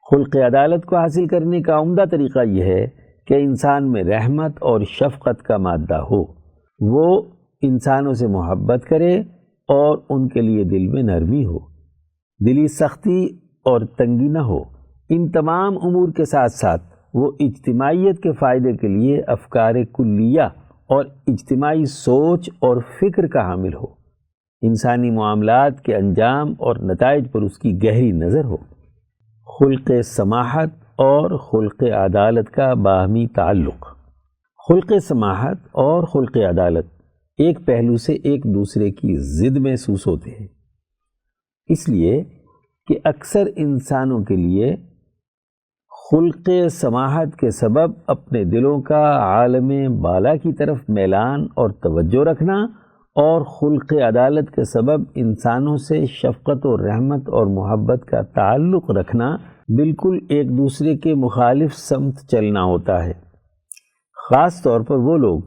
S1: خلق عدالت کو حاصل کرنے کا عمدہ طریقہ یہ ہے کہ انسان میں رحمت اور شفقت کا مادہ ہو، وہ انسانوں سے محبت کرے اور ان کے لیے دل میں نرمی ہو، دلی سختی اور تنگی نہ ہو۔ ان تمام امور کے ساتھ ساتھ وہ اجتماعیت کے فائدے کے لیے افکار کلیہ اور اجتماعی سوچ اور فکر کا حامل ہو، انسانی معاملات کے انجام اور نتائج پر اس کی گہری نظر ہو۔ خلق سماحت اور خلق عدالت کا باہمی تعلق۔ خلق سماحت اور خلق عدالت ایک پہلو سے ایک دوسرے کی ضد محسوس ہوتے ہیں، اس لیے کہ اکثر انسانوں کے لیے خلق سماحت کے سبب اپنے دلوں کا عالم بالا کی طرف میلان اور توجہ رکھنا، اور خلق عدالت کے سبب انسانوں سے شفقت و رحمت اور محبت کا تعلق رکھنا بالکل ایک دوسرے کے مخالف سمت چلنا ہوتا ہے۔ خاص طور پر وہ لوگ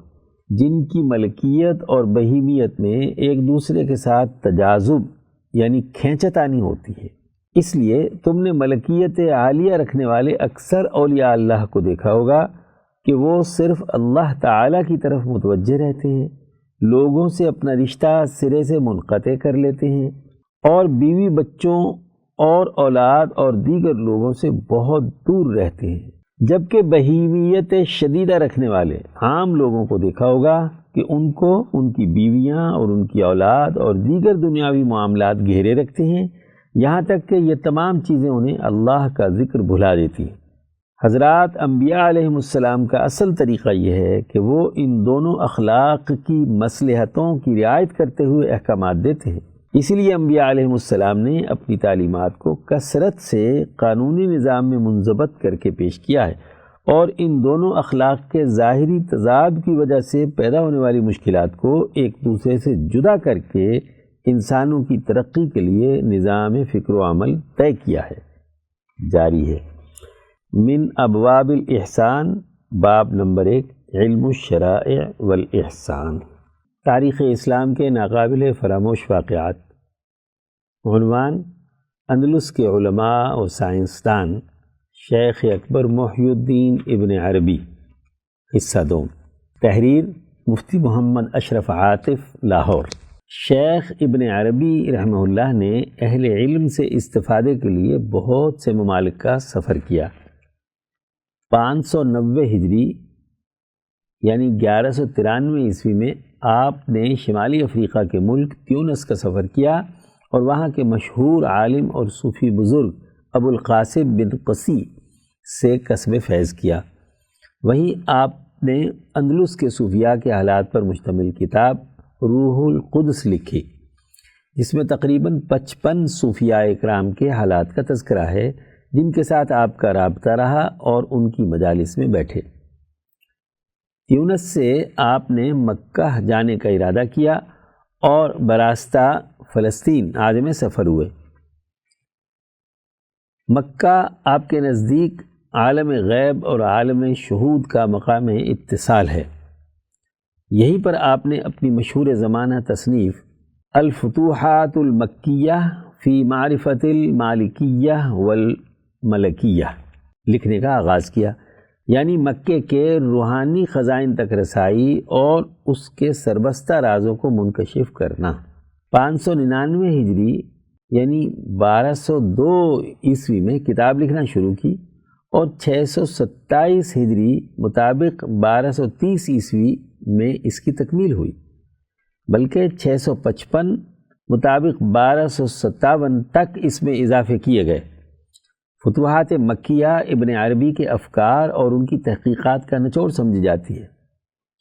S1: جن کی ملکیت اور بہیمیت میں ایک دوسرے کے ساتھ تجاذب یعنی کھینچتانی ہوتی ہے۔ اس لیے تم نے ملکیت عالیہ رکھنے والے اکثر اولیاء اللہ کو دیکھا ہوگا کہ وہ صرف اللہ تعالیٰ کی طرف متوجہ رہتے ہیں، لوگوں سے اپنا رشتہ سرے سے منقطع کر لیتے ہیں اور بیوی بچوں اور اولاد اور دیگر لوگوں سے بہت دور رہتے ہیں، جبکہ بہیمیت شدیدہ رکھنے والے عام لوگوں کو دیکھا ہوگا کہ ان کو ان کی بیویاں اور ان کی اولاد اور دیگر دنیاوی معاملات گھیرے رکھتے ہیں، یہاں تک کہ یہ تمام چیزیں انہیں اللہ کا ذکر بھلا دیتی ہیں۔ حضرات انبیاء علیہم السلام کا اصل طریقہ یہ ہے کہ وہ ان دونوں اخلاق کی مصلحتوں کی رعایت کرتے ہوئے احکامات دیتے ہیں۔ اسی لیے انبیاء علیہم السلام نے اپنی تعلیمات کو کثرت سے قانونی نظام میں منضبط کر کے پیش کیا ہے، اور ان دونوں اخلاق کے ظاہری تضاد کی وجہ سے پیدا ہونے والی مشکلات کو ایک دوسرے سے جدا کر کے انسانوں کی ترقی کے لیے نظام فکر و عمل طے کیا ہے۔ جاری ہے من ابواب الاحسان، باب نمبر 1، علم الشرائع والاحسان، تاریخ اسلام کے ناقابل فراموش واقعات۔ عنوان: اندلس کے علماء و سائنسدان شیخ اکبر محی الدین ابن عربی، حصہ 2۔ تحریر: مفتی محمد اشرف عاطف، لاہور۔ شیخ ابن عربی رحمہ اللہ نے اہل علم سے استفادے کے لیے بہت سے ممالک کا سفر کیا۔ 590 ہجری یعنی 1193 عیسوی میں آپ نے شمالی افریقہ کے ملک تیونس کا سفر کیا اور وہاں کے مشہور عالم اور صوفی بزرگ ابو القاسم بن قسی سے کسب فیض کیا۔ وہیں آپ نے اندلس کے صوفیاء کے حالات پر مشتمل کتاب روح القدس لکھی، جس میں تقریباً 55 صوفیاء اکرام کے حالات کا تذکرہ ہے جن کے ساتھ آپ کا رابطہ رہا اور ان کی مجالس میں بیٹھے۔ تیونس سے آپ نے مکہ جانے کا ارادہ کیا اور براستہ فلسطین آج میں سفر ہوئے۔ مکہ آپ کے نزدیک عالم غیب اور عالم شہود کا مقام اتصال ہے۔ یہیں پر آپ نے اپنی مشہور زمانہ تصنیف الفتوحات المکیہ فی معرفت المالکیہ والملکیہ لکھنے کا آغاز کیا، یعنی مکے کے روحانی خزائن تک رسائی اور اس کے سربستہ رازوں کو منکشف کرنا۔ 599 ہجری یعنی 1202 عیسوی میں کتاب لکھنا شروع کی اور 627 ہجری مطابق 1230 عیسوی میں اس کی تکمیل ہوئی، بلکہ 655 مطابق 1257 تک اس میں اضافے کیے گئے۔ فتوحات مکیہ ابن عربی کے افکار اور ان کی تحقیقات کا نچوڑ سمجھی جاتی ہے۔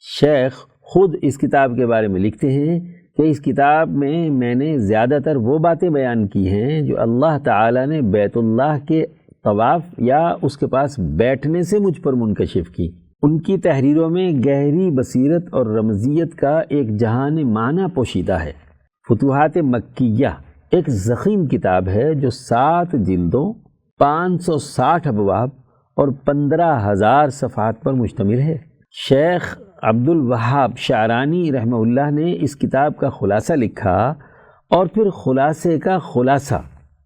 S1: شیخ خود اس کتاب کے بارے میں لکھتے ہیں کہ اس کتاب میں نے زیادہ تر وہ باتیں بیان کی ہیں جو اللہ تعالیٰ نے بیت اللہ کے طواف یا اس کے پاس بیٹھنے سے مجھ پر منکشف کی۔ ان کی تحریروں میں گہری بصیرت اور رمزیت کا ایک جہان معنی پوشیدہ ہے۔ فتوحات مکیہ ایک ضخیم کتاب ہے جو 7 جلدوں، 560 ابواب اور 15,000 صفحات پر مشتمل ہے۔ شیخ عبد الوہاب شعرانی رحمہ اللہ نے اس کتاب کا خلاصہ لکھا اور پھر خلاصے کا خلاصہ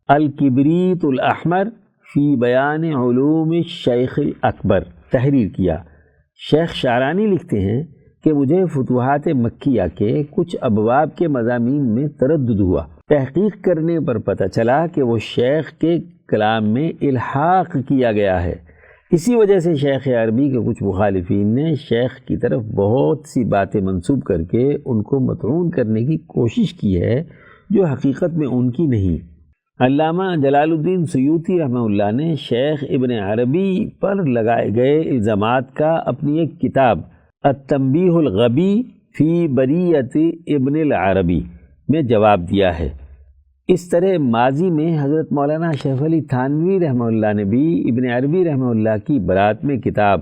S1: الکبریت الاحمر فی بیان علوم الشیخ الاکبر تحریر کیا۔ شیخ شعرانی لکھتے ہیں کہ مجھے فتوحات مکیہ کے کچھ ابواب کے مضامین میں تردد ہوا۔ تحقیق کرنے پر پتہ چلا کہ وہ شیخ کے کلام میں الحاق کیا گیا ہے۔ اسی وجہ سے شیخ عربی کے کچھ مخالفین نے شیخ کی طرف بہت سی باتیں منسوب کر کے ان کو مطعون کرنے کی کوشش کی ہے جو حقیقت میں ان کی نہیں۔ علامہ جلال الدین سیوطی رحمہ اللہ نے شیخ ابن عربی پر لگائے گئے الزامات کا اپنی ایک کتاب التنبیہ الغبی فی بریۃ ابن العربی میں جواب دیا ہے۔ اس طرح ماضی میں حضرت مولانا اشرف علی تھانوی رحمہ اللہ نے بھی ابن عربی رحمہ اللہ کی برات میں کتاب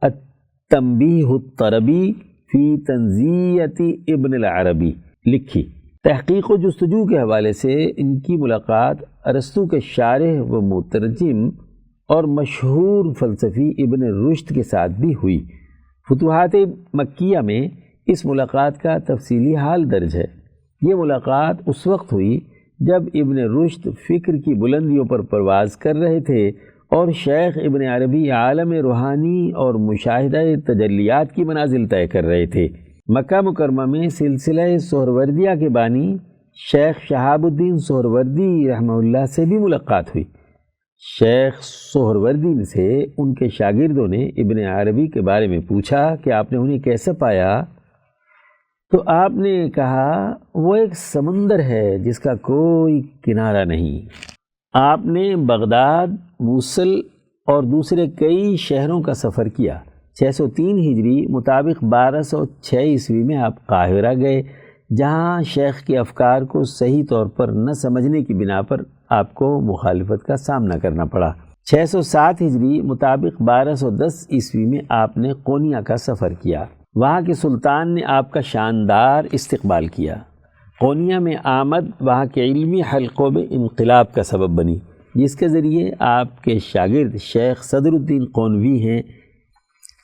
S1: التنبیہ الطربی فی تنزیۃ ابن العربی لکھی۔ تحقیق و جستجو کے حوالے سے ان کی ملاقات ارسطو کے شارح و مترجم اور مشہور فلسفی ابن رشد کے ساتھ بھی ہوئی۔ فتوحات مکیہ میں اس ملاقات کا تفصیلی حال درج ہے۔ یہ ملاقات اس وقت ہوئی جب ابن رشد فکر کی بلندیوں پر پرواز کر رہے تھے اور شیخ ابن عربی عالم روحانی اور مشاہدہ تجلیات کی منازل طے کر رہے تھے۔ مکہ مکرمہ میں سلسلہ سہروردیہ کے بانی شیخ شہاب الدین سہروردی رحمہ اللہ سے بھی ملاقات ہوئی۔ شیخ سہروردی سے ان کے شاگردوں نے ابن عربی کے بارے میں پوچھا کہ آپ نے انہیں کیسے پایا؟ تو آپ نے کہا وہ ایک سمندر ہے جس کا کوئی کنارہ نہیں۔ آپ نے بغداد، موصل اور دوسرے کئی شہروں کا سفر کیا۔ 603 ہجری مطابق 1206 عیسوی میں آپ قاہرہ گئے، جہاں شیخ کے افکار کو صحیح طور پر نہ سمجھنے کی بنا پر آپ کو مخالفت کا سامنا کرنا پڑا۔ 607 ہجری مطابق 1210 عیسوی میں آپ نے قونیہ کا سفر کیا۔ وہاں کے سلطان نے آپ کا شاندار استقبال کیا۔ قونیہ میں آمد وہاں کے علمی حلقوں میں انقلاب کا سبب بنی، جس کے ذریعے آپ کے شاگرد شیخ صدر الدین قونوی ہیں۔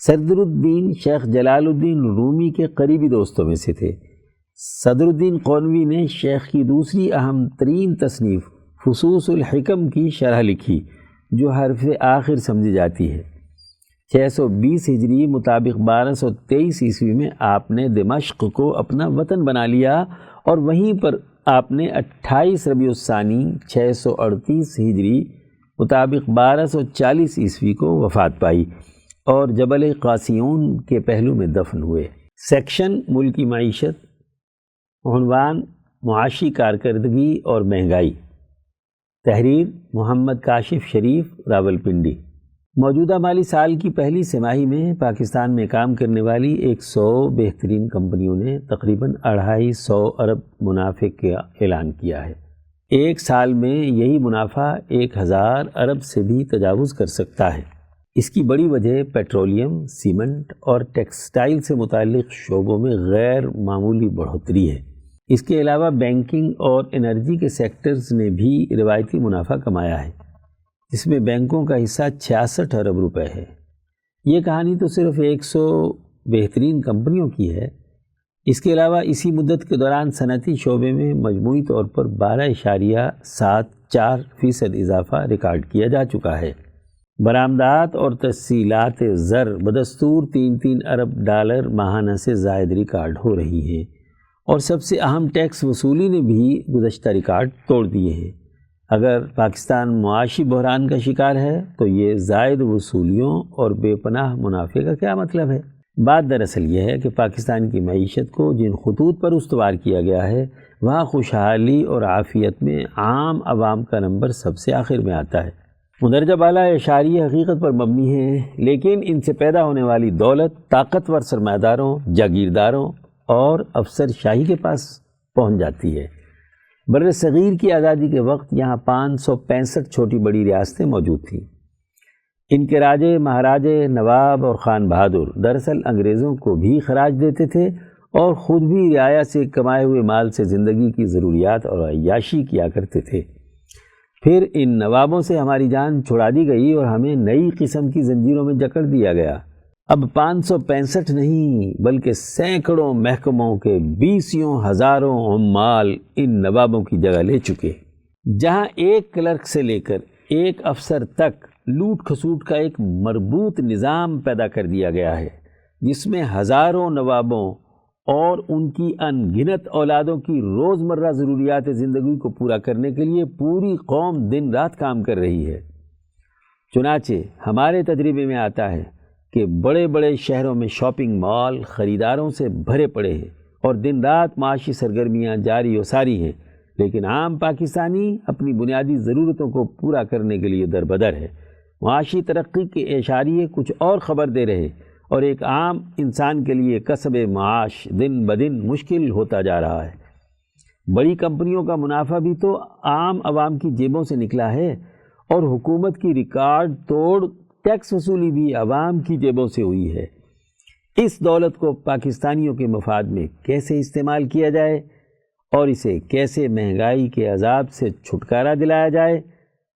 S1: صدر الدین شیخ جلال الدین رومی کے قریبی دوستوں میں سے تھے۔ صدر الدین قونوی نے شیخ کی دوسری اہم ترین تصنیف فصوص الحکم کی شرح لکھی، جو حرف آخر سمجھی جاتی ہے۔ 620 ہجری مطابق 1223 عیسوی میں آپ نے دمشق کو اپنا وطن بنا لیا اور وہیں پر آپ نے 28 ربیع الثانی 638 ہجری مطابق 1240 عیسوی کو وفات پائی اور جبل قاسیون کے پہلو میں دفن ہوئے۔ سیکشن ملکی معیشت، عنوان معاشی کارکردگی اور مہنگائی، تحریر محمد کاشف شریف راولپنڈی۔ موجودہ مالی سال کی پہلی سہ ماہی میں پاکستان میں کام کرنے والی 100 بہترین کمپنیوں نے تقریباً 250 ارب منافع کا اعلان کیا ہے۔ ایک سال میں یہی منافع 1000 ارب سے بھی تجاوز کر سکتا ہے۔ اس کی بڑی وجہ پیٹرولیم، سیمنٹ اور ٹیکسٹائل سے متعلق شعبوں میں غیر معمولی بڑھوتری ہے۔ اس کے علاوہ بینکنگ اور انرجی کے سیکٹرز نے بھی روایتی منافع کمایا ہے، جس میں بینکوں کا حصہ 66 ارب روپے ہے۔ یہ کہانی تو صرف 100 بہترین کمپنیوں کی ہے۔ اس کے علاوہ اسی مدت کے دوران صنعتی شعبے میں مجموعی طور پر 12.74% اضافہ ریکارڈ کیا جا چکا ہے۔ برآمدات اور تحصیلات زر بدستور 3 ارب ڈالر ماہانہ سے زائد ریکارڈ ہو رہی ہیں، اور سب سے اہم ٹیکس وصولی نے بھی گزشتہ ریکارڈ توڑ دیے ہیں۔ اگر پاکستان معاشی بحران کا شکار ہے تو یہ زائد وصولیوں اور بے پناہ منافع کا کیا مطلب ہے؟ بات دراصل یہ ہے کہ پاکستان کی معیشت کو جن خطوط پر استوار کیا گیا ہے، وہاں خوشحالی اور عافیت میں عام عوام کا نمبر سب سے آخر میں آتا ہے۔ مندرجہ بالا اشاریہ حقیقت پر مبنی ہے، لیکن ان سے پیدا ہونے والی دولت طاقتور سرمایہ داروں، جاگیرداروں اور افسر شاہی کے پاس پہنچ جاتی ہے۔ بر صغیر کی آزادی کے وقت یہاں 565 چھوٹی بڑی ریاستیں موجود تھیں۔ ان کے راجے، مہاراجے، نواب اور خان بہادر دراصل انگریزوں کو بھی خراج دیتے تھے اور خود بھی رعایا سے کمائے ہوئے مال سے زندگی کی ضروریات اور عیاشی کیا کرتے تھے۔ پھر ان نوابوں سے ہماری جان چھڑا دی گئی اور ہمیں نئی قسم کی زنجیروں میں جکڑ دیا گیا۔ اب 565 نہیں بلکہ سینکڑوں محکموں کے 20 ہزاروں عمال ان نوابوں کی جگہ لے چکے۔ جہاں ایک کلرک سے لے کر ایک افسر تک لوٹ کھسوٹ کا ایک مربوط نظام پیدا کر دیا گیا ہے، جس میں ہزاروں نوابوں اور ان کی ان گنت اولادوں کی روزمرہ ضروریات زندگی کو پورا کرنے کے لیے پوری قوم دن رات کام کر رہی ہے۔ چنانچہ ہمارے تجربے میں آتا ہے کہ بڑے بڑے شہروں میں شاپنگ مال خریداروں سے بھرے پڑے ہیں اور دن رات معاشی سرگرمیاں جاری و ساری ہیں، لیکن عام پاکستانی اپنی بنیادی ضرورتوں کو پورا کرنے کے لیے دربدر ہے۔ معاشی ترقی کے اشاریے کچھ اور خبر دے رہے اور ایک عام انسان کے لیے کسب معاش دن بدن مشکل ہوتا جا رہا ہے۔ بڑی کمپنیوں کا منافع بھی تو عام عوام کی جیبوں سے نکلا ہے، اور حکومت کی ریکارڈ توڑ ٹیکس وصولی بھی عوام کی جیبوں سے ہوئی ہے۔ اس دولت کو پاکستانیوں کے مفاد میں کیسے استعمال کیا جائے اور اسے کیسے مہنگائی کے عذاب سے چھٹکارا دلایا جائے،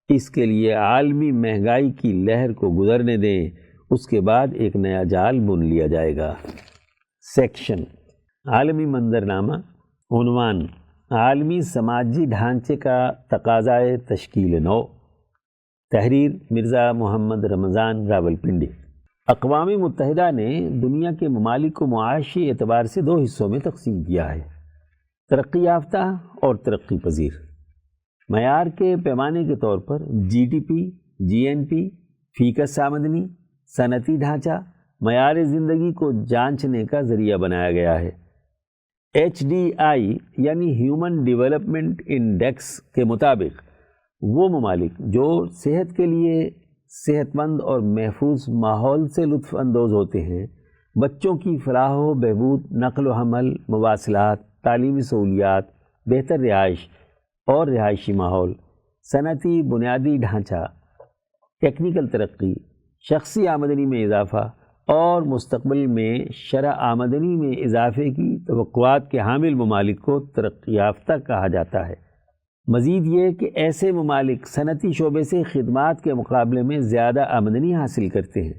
S1: اس کے لیے عالمی مہنگائی کی لہر کو گزرنے دیں، اس کے بعد ایک نیا جال بن لیا جائے گا۔ سیکشن عالمی منظرنامہ۔ عنوان: عالمی سماجی ڈھانچے کا تقاضائے تشکیل نو۔ تحریر: مرزا محمد رمضان، راولپنڈی۔ اقوام متحدہ نے دنیا کے ممالک کو معاشی اعتبار سے دو حصوں میں تقسیم کیا ہے: ترقی یافتہ اور ترقی پذیر۔ معیار کے پیمانے کے طور پر جی ڈی پی، جی این پی، فی کس آمدنی، صنعتی ڈھانچہ، معیار زندگی کو جانچنے کا ذریعہ بنایا گیا ہے۔ ایچ ڈی آئی یعنی ہیومن ڈیولپمنٹ انڈیکس کے مطابق وہ ممالک جو صحت کے لیے صحت مند اور محفوظ ماحول سے لطف اندوز ہوتے ہیں، بچوں کی فلاح و بہبود، نقل و حمل، مواصلات، تعلیمی سہولیات، بہتر رہائش اور رہائشی ماحول، صنعتی بنیادی ڈھانچہ، ٹیکنیکل ترقی، شخصی آمدنی میں اضافہ اور مستقبل میں شرح آمدنی میں اضافے کی توقعات کے حامل ممالک کو ترقی یافتہ کہا جاتا ہے۔ مزید یہ کہ ایسے ممالک صنعتی شعبے سے خدمات کے مقابلے میں زیادہ آمدنی حاصل کرتے ہیں۔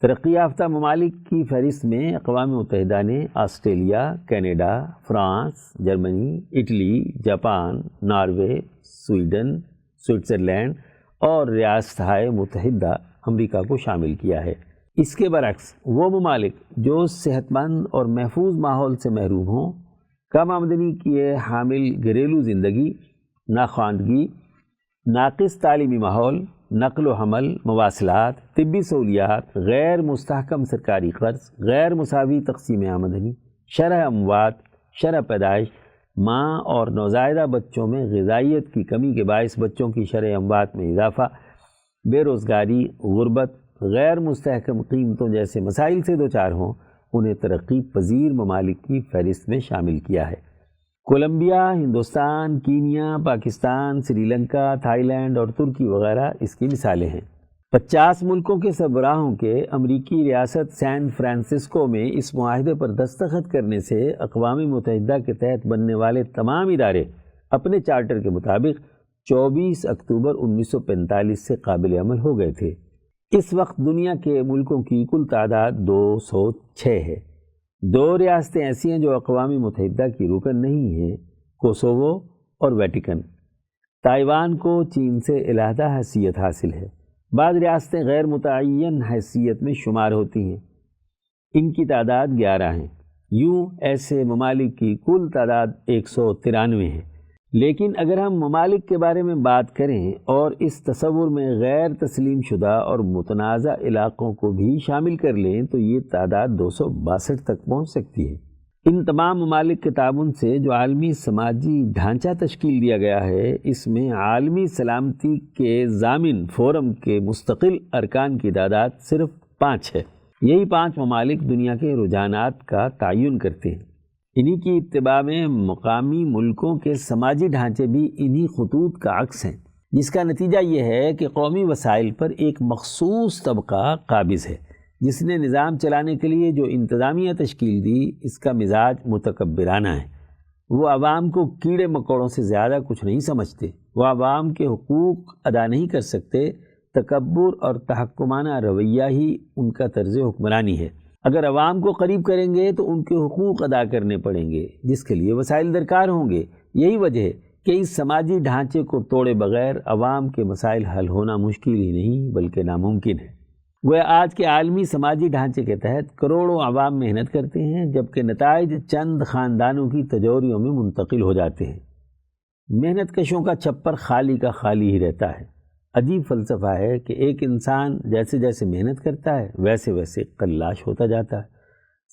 S1: ترقی یافتہ ممالک کی فہرست میں اقوام متحدہ نے Australia, Canada, France, Germany, Italy, Japan, Norway, Sweden, Switzerland اور ریاستہائے متحدہ امریکہ کو شامل کیا ہے۔ اس کے برعکس وہ ممالک جو صحت مند اور محفوظ ماحول سے محروم ہوں، کم آمدنی کی حامل گھریلو زندگی، ناخواندگی، ناقص تعلیمی ماحول، نقل و حمل، مواصلات، طبی سہولیات، غیر مستحکم سرکاری قرض، غیر مساوی تقسیم آمدنی، شرح اموات، شرح پیدائش، ماں اور نوزائیدہ بچوں میں غذائیت کی کمی کے باعث بچوں کی شرح اموات میں اضافہ، بے روزگاری، غربت، غیر مستحکم قیمتوں جیسے مسائل سے دوچار ہوں، انہیں ترقی پذیر ممالک کی فہرست میں شامل کیا ہے۔ Colombia, Hindustan, Kenya, Pakistan, Sri Lanka, Thai land اور ترکی وغیرہ اس کی مثالیں ہیں۔ 50 ملکوں کے سربراہوں کے امریکی ریاست سین فرانسسکو میں اس معاہدے پر دستخط کرنے سے اقوام متحدہ کے تحت بننے والے تمام ادارے اپنے چارٹر کے مطابق 24 اکتوبر 1945 سے قابل عمل ہو گئے تھے۔ اس وقت دنیا کے ملکوں کی کل تعداد 206 ہے۔ 2 ریاستیں ایسی ہیں جو اقوام متحدہ کی رکن نہیں ہیں: کوسوو اور ویٹیکن۔ تائیوان کو چین سے علیحدہ حیثیت حاصل ہے۔ بعض ریاستیں غیر متعین حیثیت میں شمار ہوتی ہیں، ان کی تعداد 11 ہیں۔ یوں ایسے ممالک کی کل تعداد 193 ہے۔ لیکن اگر ہم ممالک کے بارے میں بات کریں اور اس تصور میں غیر تسلیم شدہ اور متنازع علاقوں کو بھی شامل کر لیں تو یہ تعداد 262 تک پہنچ سکتی ہے۔ ان تمام ممالک کے تعاون سے جو عالمی سماجی ڈھانچہ تشکیل دیا گیا ہے، اس میں عالمی سلامتی کے ضامن فورم کے مستقل ارکان کی تعداد صرف 5 ہے۔ یہی 5 ممالک دنیا کے رجحانات کا تعین کرتے ہیں۔ انہی کی اتباع میں مقامی ملکوں کے سماجی ڈھانچے بھی انہی خطوط کا عکس ہیں، جس کا نتیجہ یہ ہے کہ قومی وسائل پر ایک مخصوص طبقہ قابض ہے، جس نے نظام چلانے کے لیے جو انتظامیہ تشکیل دی، اس کا مزاج متکبرانہ ہے۔ وہ عوام کو کیڑے مکوڑوں سے زیادہ کچھ نہیں سمجھتے، وہ عوام کے حقوق ادا نہیں کر سکتے، تکبر اور تحکمانہ رویہ ہی ان کا طرز حکمرانی ہے۔ اگر عوام کو قریب کریں گے تو ان کے حقوق ادا کرنے پڑیں گے، جس کے لیے وسائل درکار ہوں گے۔ یہی وجہ ہے کہ اس سماجی ڈھانچے کو توڑے بغیر عوام کے مسائل حل ہونا مشکل ہی نہیں بلکہ ناممکن ہے۔ وہ آج کے عالمی سماجی ڈھانچے کے تحت کروڑوں عوام محنت کرتے ہیں، جبکہ نتائج چند خاندانوں کی تجوریوں میں منتقل ہو جاتے ہیں۔ محنت کشوں کا چھپر خالی کا خالی ہی رہتا ہے۔ عجیب فلسفہ ہے کہ ایک انسان جیسے جیسے محنت کرتا ہے ویسے ویسے قلاش ہوتا جاتا ہے۔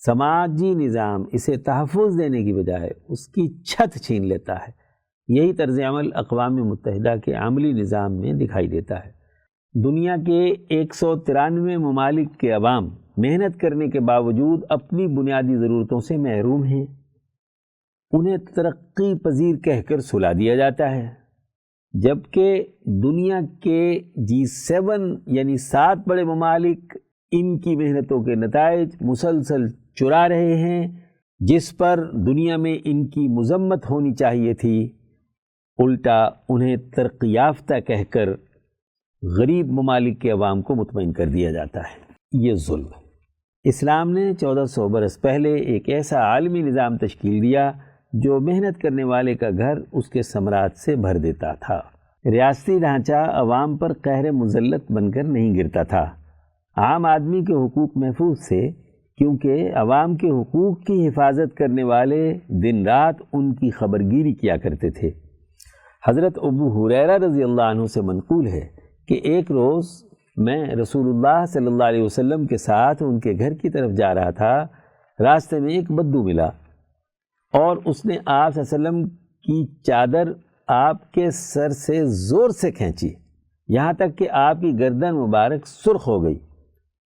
S1: سماجی نظام اسے تحفظ دینے کی بجائے اس کی چھت چھین لیتا ہے۔ یہی طرز عمل اقوام متحدہ کے عملی نظام میں دکھائی دیتا ہے۔ دنیا کے 193 ممالک کے عوام محنت کرنے کے باوجود اپنی بنیادی ضرورتوں سے محروم ہیں۔ انہیں ترقی پذیر کہہ کر سلا دیا جاتا ہے، جبکہ دنیا کے G7 یعنی 7 بڑے ممالک ان کی محنتوں کے نتائج مسلسل چرا رہے ہیں، جس پر دنیا میں ان کی مذمت ہونی چاہیے تھی۔ الٹا انہیں ترقی یافتہ کہہ کر غریب ممالک کے عوام کو مطمئن کر دیا جاتا ہے۔ یہ ظلم ہے۔ اسلام نے 1400 برس پہلے ایک ایسا عالمی نظام تشکیل دیا جو محنت کرنے والے کا گھر اس کے ثمرات سے بھر دیتا تھا۔ ریاستی ڈھانچہ عوام پر قہر مذلت بن کر نہیں گرتا تھا۔ عام آدمی کے حقوق محفوظ تھے، کیونکہ عوام کے حقوق کی حفاظت کرنے والے دن رات ان کی خبرگیری کیا کرتے تھے۔ حضرت ابو ہریرہ رضی اللہ عنہ سے منقول ہے کہ ایک روز میں رسول اللہ صلی اللہ علیہ وسلم کے ساتھ ان کے گھر کی طرف جا رہا تھا۔ راستے میں ایک بدو ملا اور اس نے آپ صلی اللہ علیہ وسلم کی چادر آپ کے سر سے زور سے کھینچی، یہاں تک کہ آپ کی گردن مبارک سرخ ہو گئی۔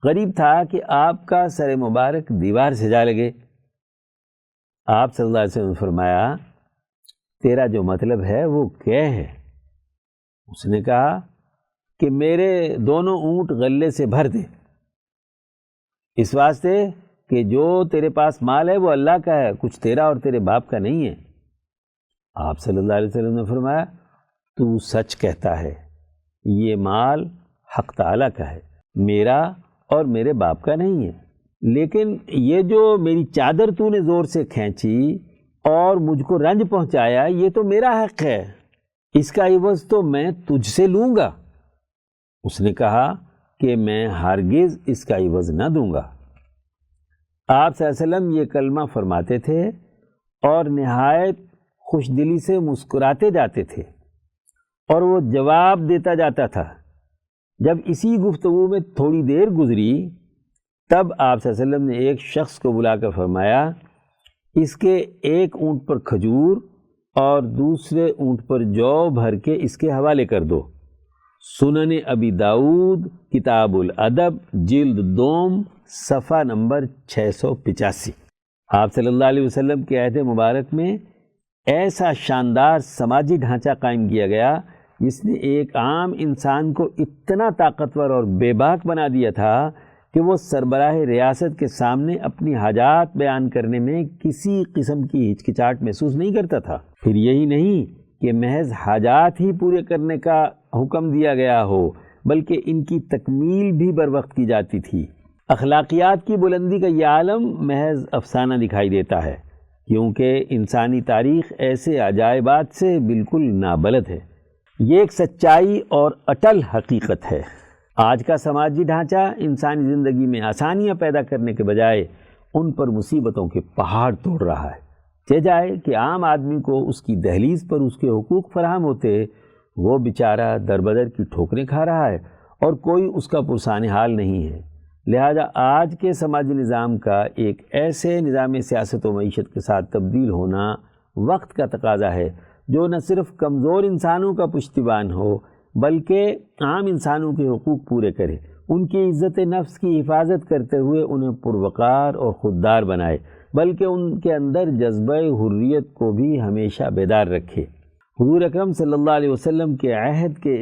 S1: قریب تھا کہ آپ کا سر مبارک دیوار سے جا لگے۔ آپ صلی اللہ علیہ وسلم نے فرمایا، تیرا جو مطلب ہے وہ کیا ہے؟ اس نے کہا کہ میرے دونوں اونٹ غلے سے بھر دے، اس واسطے کہ جو تیرے پاس مال ہے وہ اللہ کا ہے، کچھ تیرا اور تیرے باپ کا نہیں ہے۔ آپ صلی اللہ علیہ وسلم نے فرمایا، تو سچ کہتا ہے، یہ مال حق تعالیٰ کا ہے، میرا اور میرے باپ کا نہیں ہے، لیکن یہ جو میری چادر تو نے زور سے کھینچی اور مجھ کو رنج پہنچایا، یہ تو میرا حق ہے، اس کا عوض تو میں تجھ سے لوں گا۔ اس نے کہا کہ میں ہرگز اس کا عوض نہ دوں گا۔ آپ صلی اللہ علیہ وسلم یہ کلمہ فرماتے تھے اور نہایت خوش دلی سے مسکراتے جاتے تھے، اور وہ جواب دیتا جاتا تھا۔ جب اسی گفتگو میں تھوڑی دیر گزری، تب آپ صلی اللہ علیہ وسلم نے ایک شخص کو بلا کر فرمایا، اس کے ایک اونٹ پر کھجور اور دوسرے اونٹ پر جو بھر کے اس کے حوالے کر دو۔ سنن ابی داؤد کتاب الادب جلد 2 صفحہ نمبر 685۔ آپ صلی اللہ علیہ وسلم کے عہد مبارک میں ایسا شاندار سماجی ڈھانچہ قائم کیا گیا جس نے ایک عام انسان کو اتنا طاقتور اور بے باک بنا دیا تھا کہ وہ سربراہ ریاست کے سامنے اپنی حاجات بیان کرنے میں کسی قسم کی ہچکچاہٹ محسوس نہیں کرتا تھا۔ پھر یہی نہیں کہ محض حاجات ہی پورے کرنے کا حکم دیا گیا ہو، بلکہ ان کی تکمیل بھی بر وقت کی جاتی تھی۔ اخلاقیات کی بلندی کا یہ عالم محض افسانہ دکھائی دیتا ہے، کیونکہ انسانی تاریخ ایسے عجائبات سے بالکل نابلد ہے۔ یہ ایک سچائی اور اٹل حقیقت ہے۔ آج کا سماجی ڈھانچہ انسانی زندگی میں آسانیاں پیدا کرنے کے بجائے ان پر مصیبتوں کے پہاڑ توڑ رہا ہے۔ چہ جائے کہ عام آدمی کو اس کی دہلیز پر اس کے حقوق فراہم ہوتے، وہ بیچارہ دربدر کی ٹھوکریں کھا رہا ہے اور کوئی اس کا پرسان حال نہیں ہے۔ لہذا آج کے سماجی نظام کا ایک ایسے نظام سیاست و معیشت کے ساتھ تبدیل ہونا وقت کا تقاضا ہے جو نہ صرف کمزور انسانوں کا پشتیبان ہو بلکہ عام انسانوں کے حقوق پورے کرے، ان کی عزت نفس کی حفاظت کرتے ہوئے انہیں پروقار اور خوددار بنائے، بلکہ ان کے اندر جذبہ حریت کو بھی ہمیشہ بیدار رکھے۔ حضور اکرم صلی اللہ علیہ وسلم کے عہد کے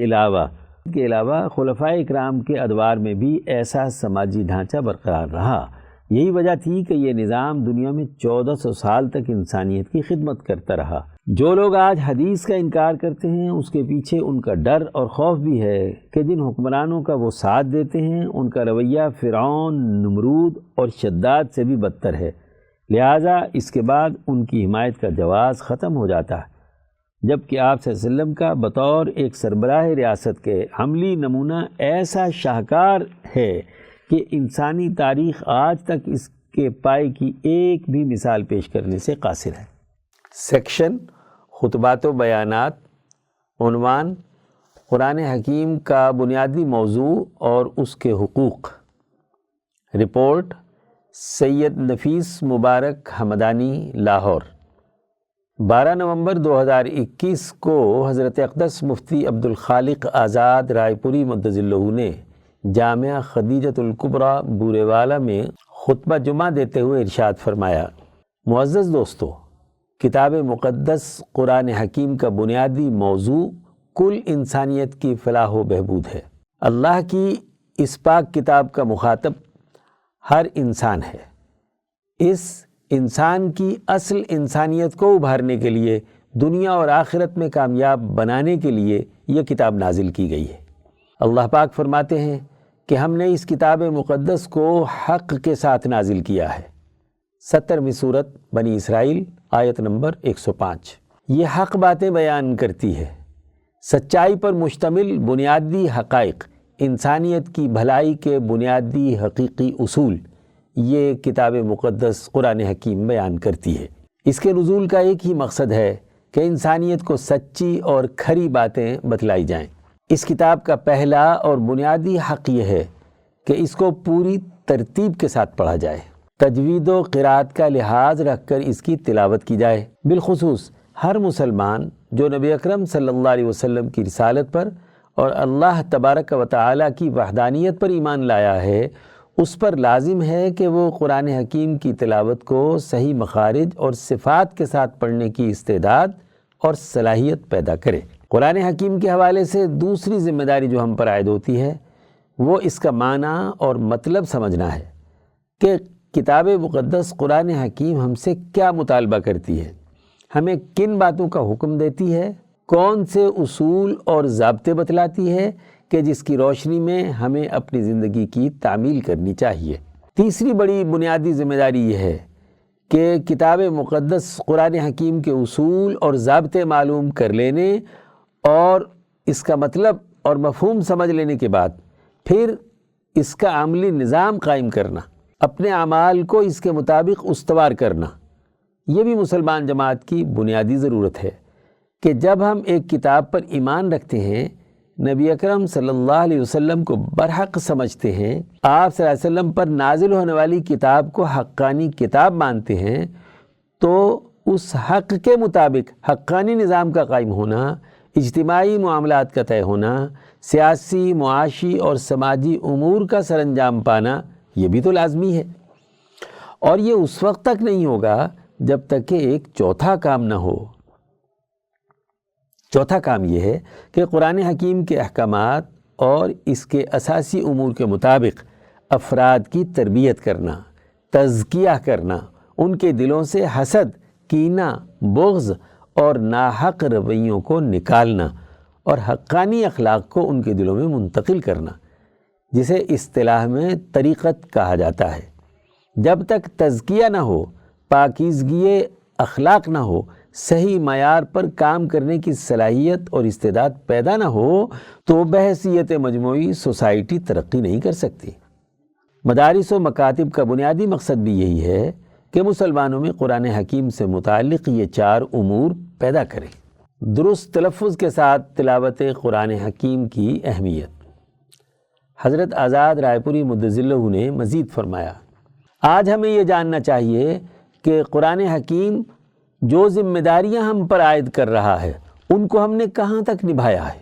S1: علاوہ خلفائے اکرام کے ادوار میں بھی ایسا سماجی ڈھانچہ برقرار رہا۔ یہی وجہ تھی کہ یہ نظام دنیا میں 1400 سال تک انسانیت کی خدمت کرتا رہا۔ جو لوگ آج حدیث کا انکار کرتے ہیں، اس کے پیچھے ان کا ڈر اور خوف بھی ہے کہ جن حکمرانوں کا وہ ساتھ دیتے ہیں ان کا رویہ فرعون، نمرود اور شداد سے بھی بدتر ہے، لہٰذا اس کے بعد ان کی حمایت کا جواز ختم ہو جاتا ہے۔ جبکہ آپ صلی اللہ علیہ وسلم کا بطور ایک سربراہ ریاست کے عملی نمونہ ایسا شاہکار ہے کہ انسانی تاریخ آج تک اس کے پائے کی ایک بھی مثال پیش کرنے سے قاصر ہے۔ سیکشن خطبات و بیانات، عنوان قرآن حکیم کا بنیادی موضوع اور اس کے حقوق، رپورٹ سید نفیس مبارک حمدانی، لاہور، 12 نومبر 2021 کو حضرت اقدس مفتی عبدالخالق آزاد رائے پوری مدظ اللہ نے جامعہ خدیجۃ الکبریٰ بورے والا میں خطبہ جمعہ دیتے ہوئے ارشاد فرمایا، معزز دوستو، کتاب مقدس قرآن حکیم کا بنیادی موضوع کل انسانیت کی فلاح و بہبود ہے۔ اللہ کی اس پاک کتاب کا مخاطب ہر انسان ہے۔ اس انسان کی اصل انسانیت کو ابھارنے کے لیے، دنیا اور آخرت میں کامیاب بنانے کے لیے یہ کتاب نازل کی گئی ہے۔ اللہ پاک فرماتے ہیں کہ ہم نے اس کتاب مقدس کو حق کے ساتھ نازل کیا ہے۔ 70ویں سورت بنی اسرائیل، آیت نمبر 105۔ یہ حق باتیں بیان کرتی ہے، سچائی پر مشتمل بنیادی حقائق، انسانیت کی بھلائی کے بنیادی حقیقی اصول یہ کتاب مقدس قرآن حکیم بیان کرتی ہے۔ اس کے نزول کا ایک ہی مقصد ہے کہ انسانیت کو سچی اور کھری باتیں بتلائی جائیں۔ اس کتاب کا پہلا اور بنیادی حق یہ ہے کہ اس کو پوری ترتیب کے ساتھ پڑھا جائے، تجوید و قرات کا لحاظ رکھ کر اس کی تلاوت کی جائے۔ بالخصوص ہر مسلمان جو نبی اکرم صلی اللہ علیہ وسلم کی رسالت پر اور اللہ تبارک و تعالیٰ کی وحدانیت پر ایمان لایا ہے، اس پر لازم ہے کہ وہ قرآن حکیم کی تلاوت کو صحیح مخارج اور صفات کے ساتھ پڑھنے کی استعداد اور صلاحیت پیدا کرے۔ قرآن حکیم کے حوالے سے دوسری ذمہ داری جو ہم پر عائد ہوتی ہے وہ اس کا معنی اور مطلب سمجھنا ہے کہ کتاب مقدس قرآن حکیم ہم سے کیا مطالبہ کرتی ہے، ہمیں کن باتوں کا حکم دیتی ہے، کون سے اصول اور ضابطے بتلاتی ہے کہ جس کی روشنی میں ہمیں اپنی زندگی کی تعمیل کرنی چاہیے۔ تیسری بڑی بنیادی ذمہ داری یہ ہے کہ کتاب مقدس قرآن حکیم کے اصول اور ضابطے معلوم کر لینے اور اس کا مطلب اور مفہوم سمجھ لینے کے بعد پھر اس کا عملی نظام قائم کرنا، اپنے اعمال کو اس کے مطابق استوار کرنا، یہ بھی مسلمان جماعت کی بنیادی ضرورت ہے کہ جب ہم ایک کتاب پر ایمان رکھتے ہیں، نبی اکرم صلی اللہ علیہ وسلم کو برحق سمجھتے ہیں، آپ صلی اللہ علیہ وسلم پر نازل ہونے والی کتاب کو حقانی کتاب مانتے ہیں، تو اس حق کے مطابق حقانی نظام کا قائم ہونا، اجتماعی معاملات کا طے ہونا، سیاسی، معاشی اور سماجی امور کا سر انجام پانا، یہ بھی تو لازمی ہے۔ اور یہ اس وقت تک نہیں ہوگا جب تک کہ ایک چوتھا کام نہ ہو۔ چوتھا کام یہ ہے کہ قرآن حکیم کے احکامات اور اس کے اساسی امور کے مطابق افراد کی تربیت کرنا، تزکیہ کرنا، ان کے دلوں سے حسد، کینہ، بغض اور ناحق رویوں کو نکالنا اور حقانی اخلاق کو ان کے دلوں میں منتقل کرنا، جسے اصطلاح میں طریقت کہا جاتا ہے۔ جب تک تزکیہ نہ ہو، پاکیزگی اخلاق نہ ہو، صحیح معیار پر کام کرنے کی صلاحیت اور استعداد پیدا نہ ہو، تو بحیثیت مجموعی سوسائٹی ترقی نہیں کر سکتی۔ مدارس و مکاتب کا بنیادی مقصد بھی یہی ہے کہ مسلمانوں میں قرآن حکیم سے متعلق یہ 4 امور پیدا کریں۔ درست تلفظ کے ساتھ تلاوت قرآن حکیم کی اہمیت۔ حضرت آزاد رائے پوری مدظ اللہ نے مزید فرمایا، آج ہمیں یہ جاننا چاہیے کہ قرآن حکیم جو ذمہ داریاں ہم پر عائد کر رہا ہے، ان کو ہم نے کہاں تک نبھایا ہے،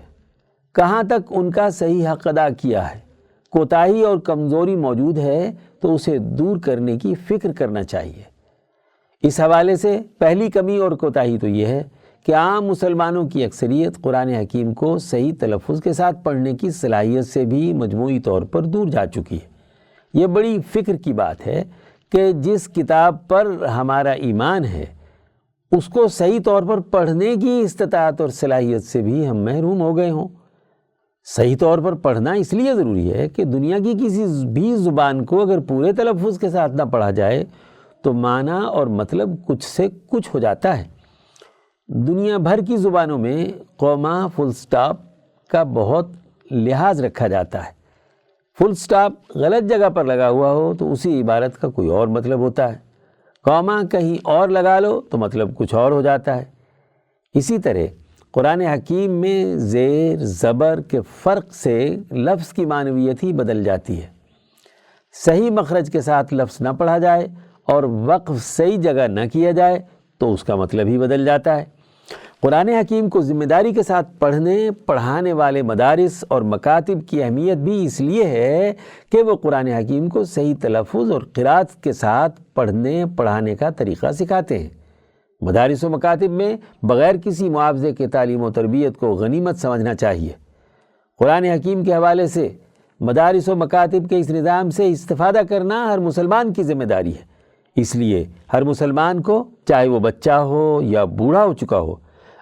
S1: کہاں تک ان کا صحیح حق ادا کیا ہے۔ کوتاہی اور کمزوری موجود ہے تو اسے دور کرنے کی فکر کرنا چاہیے۔ اس حوالے سے پہلی کمی اور کوتاہی تو یہ ہے کہ عام مسلمانوں کی اکثریت قرآن حکیم کو صحیح تلفظ کے ساتھ پڑھنے کی صلاحیت سے بھی مجموعی طور پر دور جا چکی ہے۔ یہ بڑی فکر کی بات ہے کہ جس کتاب پر ہمارا ایمان ہے، اس کو صحیح طور پر پڑھنے کی استطاعت اور صلاحیت سے بھی ہم محروم ہو گئے ہوں۔ صحیح طور پر پڑھنا اس لیے ضروری ہے کہ دنیا کی کسی بھی زبان کو اگر پورے تلفظ کے ساتھ نہ پڑھا جائے تو معنی اور مطلب کچھ سے کچھ ہو جاتا ہے۔ دنیا بھر کی زبانوں میں قوما فل سٹاپ کا بہت لحاظ رکھا جاتا ہے۔ فل سٹاپ غلط جگہ پر لگا ہوا ہو تو اسی عبارت کا کوئی اور مطلب ہوتا ہے، قوما کہیں اور لگا لو تو مطلب کچھ اور ہو جاتا ہے۔ اسی طرح قرآن حکیم میں زیر زبر کے فرق سے لفظ کی معنویت ہی بدل جاتی ہے۔ صحیح مخرج کے ساتھ لفظ نہ پڑھا جائے اور وقف صحیح جگہ نہ کیا جائے تو اس کا مطلب ہی بدل جاتا ہے۔ قرآن حکیم کو ذمہ داری کے ساتھ پڑھنے پڑھانے والے مدارس اور مکاتب کی اہمیت بھی اس لیے ہے کہ وہ قرآن حکیم کو صحیح تلفظ اور قرات کے ساتھ پڑھنے پڑھانے کا طریقہ سکھاتے ہیں۔ مدارس و مکاتب میں بغیر کسی معاوضے کے تعلیم و تربیت کو غنیمت سمجھنا چاہیے۔ قرآن حکیم کے حوالے سے مدارس و مکاتب کے اس نظام سے استفادہ کرنا ہر مسلمان کی ذمہ داری ہے۔ اس لیے ہر مسلمان کو، چاہے وہ بچہ ہو یا بوڑھا ہو چکا ہو،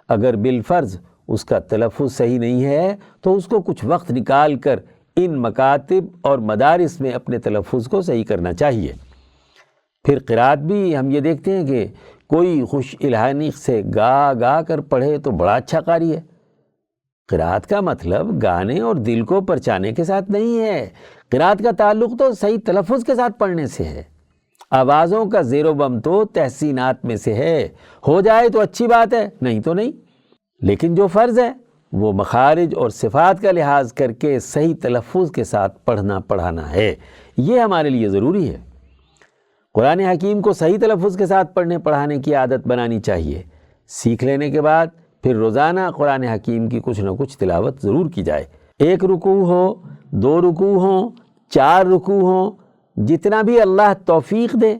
S1: اگر بالفرض اس کا تلفظ صحیح نہیں ہے تو اس کو کچھ وقت نکال کر ان مکاتب اور مدارس میں اپنے تلفظ کو صحیح کرنا چاہیے۔ پھر قرات بھی ہم یہ دیکھتے ہیں کہ کوئی خوش الہانی سے گا گا کر پڑھے تو بڑا اچھا قاری ہے۔ قرات کا مطلب گانے اور دل کو پرچانے کے ساتھ نہیں ہے۔ قرات کا تعلق تو صحیح تلفظ کے ساتھ پڑھنے سے ہے۔ آوازوں کا زیر و بم تو تحسینات میں سے ہے، ہو جائے تو اچھی بات ہے، نہیں تو نہیں۔ لیکن جو فرض ہے وہ مخارج اور صفات کا لحاظ کر کے صحیح تلفظ کے ساتھ پڑھنا پڑھانا ہے، یہ ہمارے لیے ضروری ہے۔ قرآن حکیم کو صحیح تلفظ کے ساتھ پڑھنے پڑھانے کی عادت بنانی چاہیے۔ سیکھ لینے کے بعد پھر روزانہ قرآن حکیم کی کچھ نہ کچھ تلاوت ضرور کی جائے۔ 1 رکوع ہو، 2 رکوع ہوں، 4 رکوع ہوں، جتنا بھی اللہ توفیق دے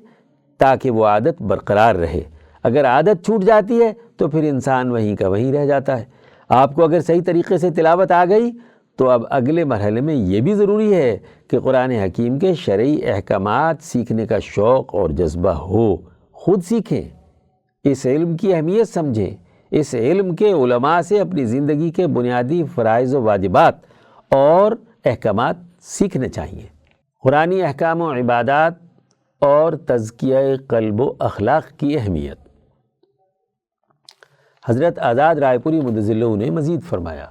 S1: تاکہ وہ عادت برقرار رہے۔ اگر عادت چھوٹ جاتی ہے تو پھر انسان وہیں کا وہیں رہ جاتا ہے۔ آپ کو اگر صحیح طریقے سے تلاوت آ گئی تو اب اگلے مرحلے میں یہ بھی ضروری ہے کہ قرآن حکیم کے شرعی احکامات سیکھنے کا شوق اور جذبہ ہو۔ خود سیکھیں، اس علم کی اہمیت سمجھیں، اس علم کے علماء سے اپنی زندگی کے بنیادی فرائض و واجبات اور احکامات سیکھنے چاہیے۔ قرآنی احکام و عبادات اور تزکیہ قلب و اخلاق کی اہمیت۔ حضرت آزاد رائے پوری مدظ اللہ نے مزید فرمایا،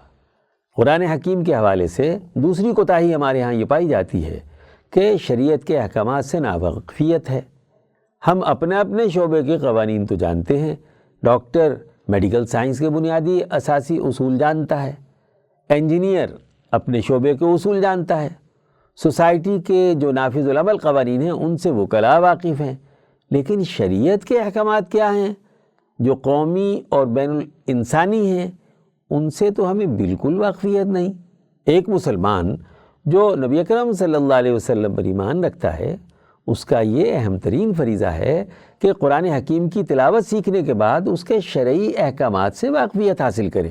S1: قرآن حکیم کے حوالے سے دوسری کوتاہی ہمارے ہاں یہ پائی جاتی ہے کہ شریعت کے احکامات سے ناواقفیت ہے۔ ہم اپنے اپنے شعبے کے قوانین تو جانتے ہیں، ڈاکٹر میڈیکل سائنس کے بنیادی اساسی اصول جانتا ہے، انجینئر اپنے شعبے کے اصول جانتا ہے، سوسائٹی کے جو نافذ العمل قوانین ہیں ان سے وکلاء واقف ہیں، لیکن شریعت کے احکامات کیا ہیں جو قومی اور بین الانسانی ہیں، ان سے تو ہمیں بالکل واقفیت نہیں۔ ایک مسلمان جو نبی اکرم صلی اللہ علیہ وسلم پر ایمان رکھتا ہے، اس کا یہ اہم ترین فریضہ ہے کہ قرآن حکیم کی تلاوت سیکھنے کے بعد اس کے شرعی احکامات سے واقفیت حاصل کرے۔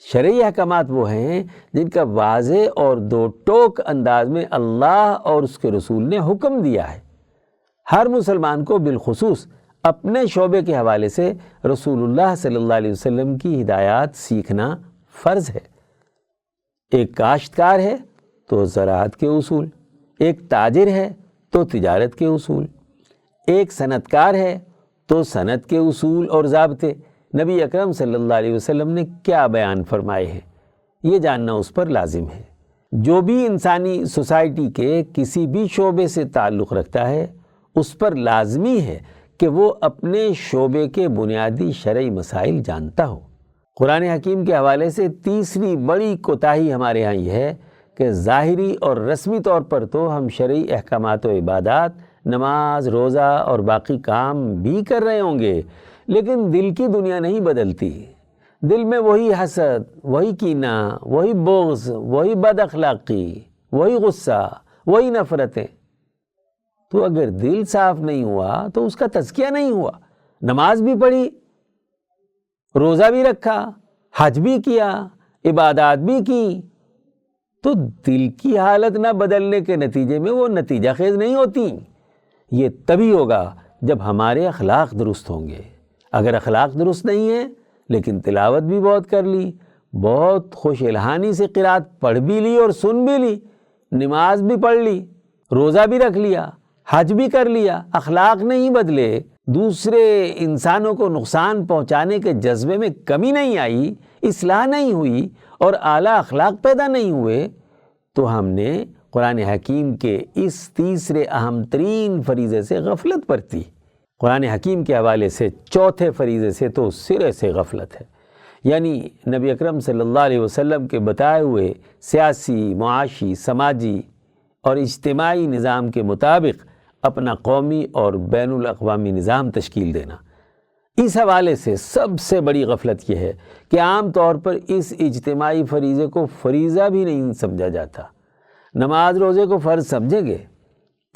S1: شرعی احکامات وہ ہیں جن کا واضح اور دو ٹوک انداز میں اللہ اور اس کے رسول نے حکم دیا ہے۔ ہر مسلمان کو بالخصوص اپنے شعبے کے حوالے سے رسول اللہ صلی اللہ علیہ وسلم کی ہدایات سیکھنا فرض ہے۔ ایک کاشتکار ہے تو زراعت کے اصول، ایک تاجر ہے تو تجارت کے اصول، ایک صنعت کار ہے تو صنعت کے اصول اور ضابطے نبی اکرم صلی اللہ علیہ وسلم نے کیا بیان فرمائے ہیں، یہ جاننا اس پر لازم ہے۔ جو بھی انسانی سوسائٹی کے کسی بھی شعبے سے تعلق رکھتا ہے، اس پر لازمی ہے کہ وہ اپنے شعبے کے بنیادی شرعی مسائل جانتا ہو۔ قرآن حکیم کے حوالے سے تیسری بڑی کوتاہی ہمارے ہاں یہ ہے کہ ظاہری اور رسمی طور پر تو ہم شرعی احکامات و عبادات، نماز، روزہ اور باقی کام بھی کر رہے ہوں گے، لیکن دل کی دنیا نہیں بدلتی۔ دل میں وہی حسد، وہی کینہ، وہی بغض، وہی بد اخلاقی، وہی غصہ، وہی نفرتیں۔ تو اگر دل صاف نہیں ہوا تو اس کا تزکیہ نہیں ہوا۔ نماز بھی پڑھی، روزہ بھی رکھا، حج بھی کیا، عبادات بھی کی، تو دل کی حالت نہ بدلنے کے نتیجے میں وہ نتیجہ خیز نہیں ہوتی۔ یہ تبھی ہوگا جب ہمارے اخلاق درست ہوں گے۔ اگر اخلاق درست نہیں ہے لیکن تلاوت بھی بہت کر لی، بہت خوش الہانی سے قرات پڑھ بھی لی اور سن بھی لی، نماز بھی پڑھ لی، روزہ بھی رکھ لیا، حج بھی کر لیا، اخلاق نہیں بدلے، دوسرے انسانوں کو نقصان پہنچانے کے جذبے میں کمی نہیں آئی، اصلاح نہیں ہوئی اور اعلیٰ اخلاق پیدا نہیں ہوئے، تو ہم نے قرآن حکیم کے اس تیسرے اہم ترین فریضے سے غفلت برتی۔ قرآن حکیم کے حوالے سے چوتھے فریضے سے تو سرے سے غفلت ہے، یعنی نبی اکرم صلی اللہ علیہ وسلم کے بتائے ہوئے سیاسی، معاشی، سماجی اور اجتماعی نظام کے مطابق اپنا قومی اور بین الاقوامی نظام تشکیل دینا۔ اس حوالے سے سب سے بڑی غفلت یہ ہے کہ عام طور پر اس اجتماعی فریضے کو فریضہ بھی نہیں سمجھا جاتا۔ نماز روزے کو فرض سمجھیں گے،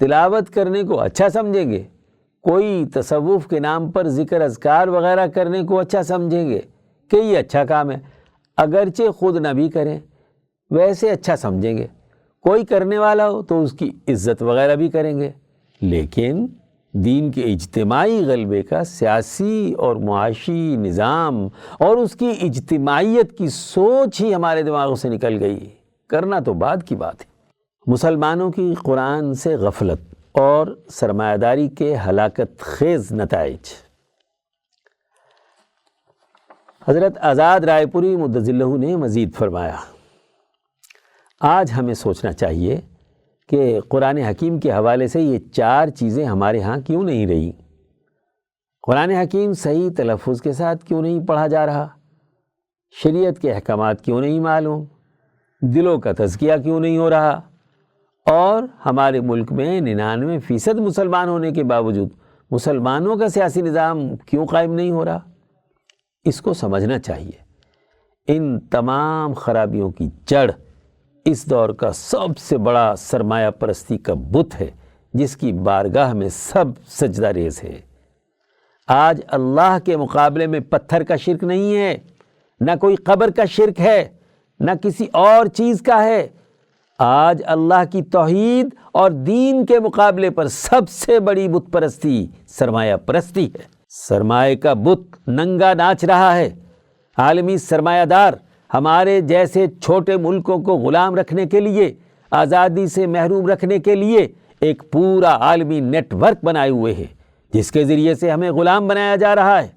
S1: تلاوت کرنے کو اچھا سمجھیں گے، کوئی تصوف کے نام پر ذکر اذکار وغیرہ کرنے کو اچھا سمجھیں گے کہ یہ اچھا کام ہے، اگرچہ خود نہ بھی کریں ویسے اچھا سمجھیں گے، کوئی کرنے والا ہو تو اس کی عزت وغیرہ بھی کریں گے۔ لیکن دین کے اجتماعی غلبے کا سیاسی اور معاشی نظام اور اس کی اجتماعیت کی سوچ ہی ہمارے دماغوں سے نکل گئی، کرنا تو بعد کی بات ہے۔ مسلمانوں کی قرآن سے غفلت اور سرمایہ داری کے ہلاکت خیز نتائج۔ حضرت آزاد رائے پوری مدظ اللہ نے مزید فرمایا، آج ہمیں سوچنا چاہیے کہ قرآن حکیم کے حوالے سے یہ چار چیزیں ہمارے ہاں کیوں نہیں رہی؟ قرآن حکیم صحیح تلفظ کے ساتھ کیوں نہیں پڑھا جا رہا؟ شریعت کے احکامات کیوں نہیں معلوم؟ دلوں کا تزکیہ کیوں نہیں ہو رہا؟ اور ہمارے ملک میں 99% مسلمان ہونے کے باوجود مسلمانوں کا سیاسی نظام کیوں قائم نہیں ہو رہا؟ اس کو سمجھنا چاہیے۔ ان تمام خرابیوں کی جڑ اس دور کا سب سے بڑا سرمایہ پرستی کا بت ہے، جس کی بارگاہ میں سب سجدہ ریز ہے۔ آج اللہ کے مقابلے میں پتھر کا شرک نہیں ہے، نہ کوئی قبر کا شرک ہے، نہ کسی اور چیز کا ہے۔ آج اللہ کی توحید اور دین کے مقابلے پر سب سے بڑی بت پرستی سرمایہ پرستی ہے۔ سرمایہ کا بت ننگا ناچ رہا ہے۔ عالمی سرمایہ دار ہمارے جیسے چھوٹے ملکوں کو غلام رکھنے کے لیے، آزادی سے محروم رکھنے کے لیے ایک پورا عالمی نیٹ ورک بنائے ہوئے ہیں، جس کے ذریعے سے ہمیں غلام بنایا جا رہا ہے،